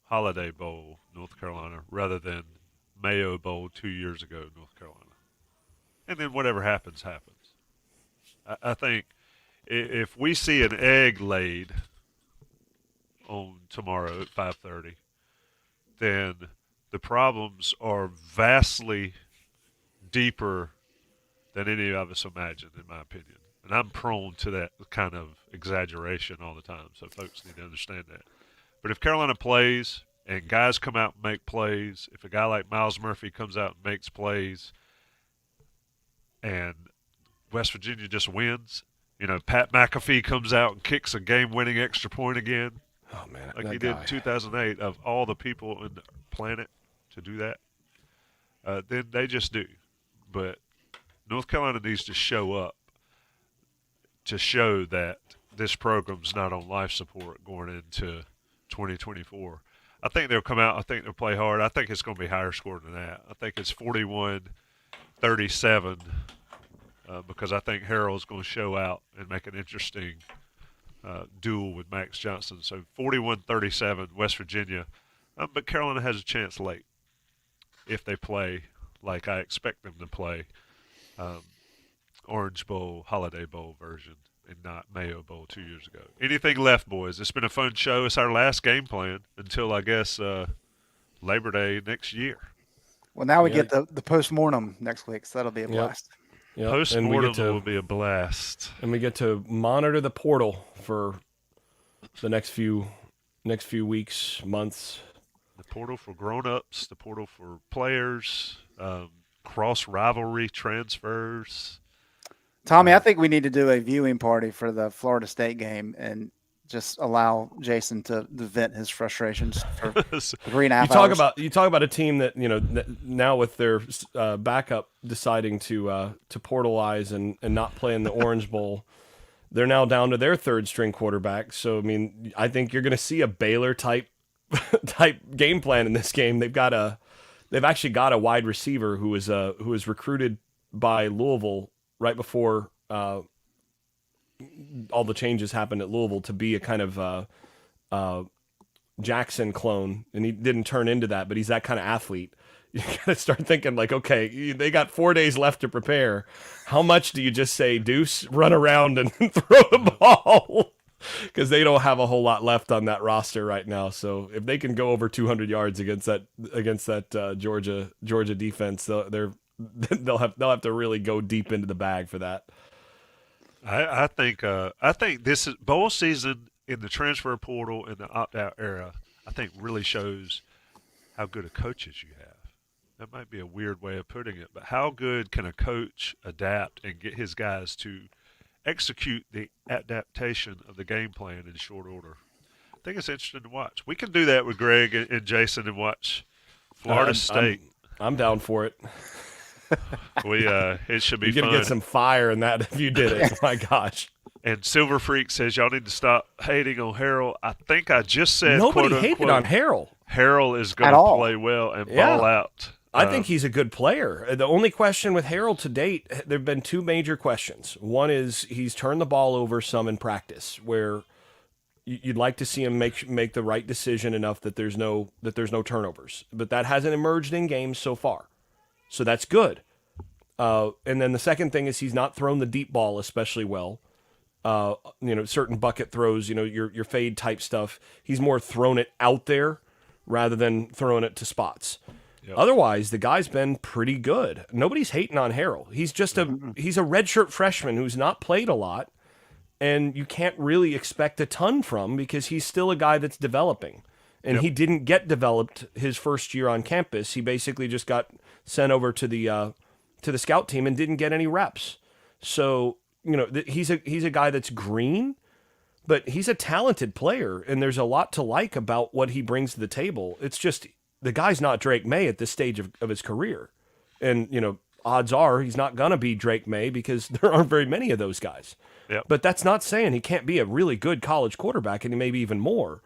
Holiday Bowl, North Carolina, rather than Mayo Bowl 2 years ago, North Carolina. And then whatever happens, happens. I think if we see an egg laid on tomorrow at 5:30, then the problems are vastly deeper than any of us imagined, in my opinion. And I'm prone to that kind of exaggeration all the time, so folks need to understand that. But if Carolina plays and guys come out and make plays, if a guy like Miles Murphy comes out and makes plays, and West Virginia just wins, Pat McAfee comes out and kicks a game-winning extra point again, Oh man, like that he did guy. in 2008, of all the people in the planet to do that, then they just do. But North Carolina needs to show up to show that this program's not on life support going into 2024. I think they'll come out. I think they'll play hard. I think it's going to be higher scored than that. I think it's 41-37 because I think Harrell's going to show out and make an interesting duel with Max Johnson. So 41-37, West Virginia. But Carolina has a chance late if they play like I expect them to play. Orange Bowl, Holiday Bowl version, and not Mayo Bowl 2 years ago. Anything left, boys? It's been a fun show. It's our last game plan until, I guess, Labor Day next year. Well, now we get the postmortem next week, so that'll be a blast. Yep. Postmortem will be a blast. And we get to monitor the portal for the next few weeks, months. The portal for grown-ups, the portal for players, cross-rivalry transfers. Tommy, I think we need to do a viewing party for the Florida State game and just allow Jason to vent his frustrations for 3.5 hours. You talk about a team that now with their backup deciding to portalize and not play in the Orange Bowl, they're now down to their third string quarterback. So I mean, I think you're going to see a Baylor type game plan in this game. They've actually got a wide receiver who was recruited by Louisville right before all the changes happened at Louisville to be a kind of Jackson clone, and he didn't turn into that, but he's that kind of athlete. You got to start thinking like, okay, they got 4 days left to prepare. How much do you just say, Deuce, run around and throw the ball? Because they don't have a whole lot left on that roster right now. So if they can go over 200 yards against that Georgia defense, they'll have to really go deep into the bag for that. I think this is bowl season in the transfer portal and the opt-out era. I think really shows how good of coaches you have. That might be a weird way of putting it, but how good can a coach adapt and get his guys to execute the adaptation of the game plan in short order? I think it's interesting to watch. We can do that with Greg and Jason and watch Florida State. I'm down for it. It should be fun. You're going to get some fire in that if you did it. My gosh. And Silver Freak says y'all need to stop hating on Harrell. I think I just said nobody hated on Harrell. Harrell is going to play well and ball out. I think he's a good player. The only question with Harrell to date, there have been two major questions. One is he's turned the ball over some in practice, where you'd like to see him make the right decision enough that there's no turnovers. But that hasn't emerged in games so far, so that's good. And then the second thing is he's not thrown the deep ball especially well. Certain bucket throws, your fade type stuff. He's more thrown it out there rather than throwing it to spots. Yep. Otherwise, the guy's been pretty good. Nobody's hating on Harrell. He's just he's a redshirt freshman who's not played a lot, and you can't really expect a ton from because he's still a guy that's developing. And he didn't get developed his first year on campus. He basically just got sent over to the scout team and didn't get any reps. So, he's a guy that's green, but he's a talented player, and there's a lot to like about what he brings to the table. It's just the guy's not Drake May at this stage of his career. And, odds are he's not going to be Drake May because there aren't very many of those guys. Yep. But that's not saying he can't be a really good college quarterback, and he may be even more.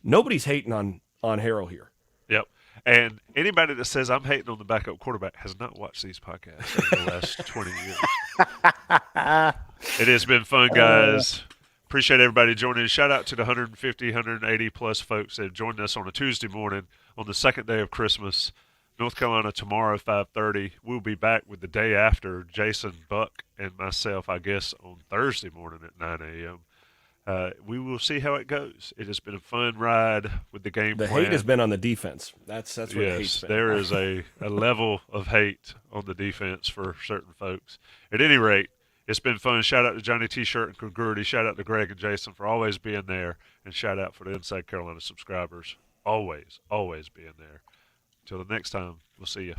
Nobody's hating on Harrell here. Yep. And anybody that says I'm hating on the backup quarterback has not watched these podcasts over the last 20 years. It has been fun, guys. Appreciate everybody joining. Shout out to the 150, 180 plus folks that have joined us on a Tuesday morning on the second day of Christmas. North Carolina tomorrow, 5:30. We'll be back with the day after. Jason, Buck, and myself, I guess, on Thursday morning at 9 a.m. We will see how it goes. It has been a fun ride with the game The plan. hate has been on the defense. That's where the hate's Yes, been. there is a level of hate on the defense for certain folks. At any rate, it's been fun. Shout out to Johnny T-Shirt and Congruity. Shout out to Greg and Jason for always being there. And shout out for the Inside Carolina subscribers. Always being there. Until the next time, we'll see you.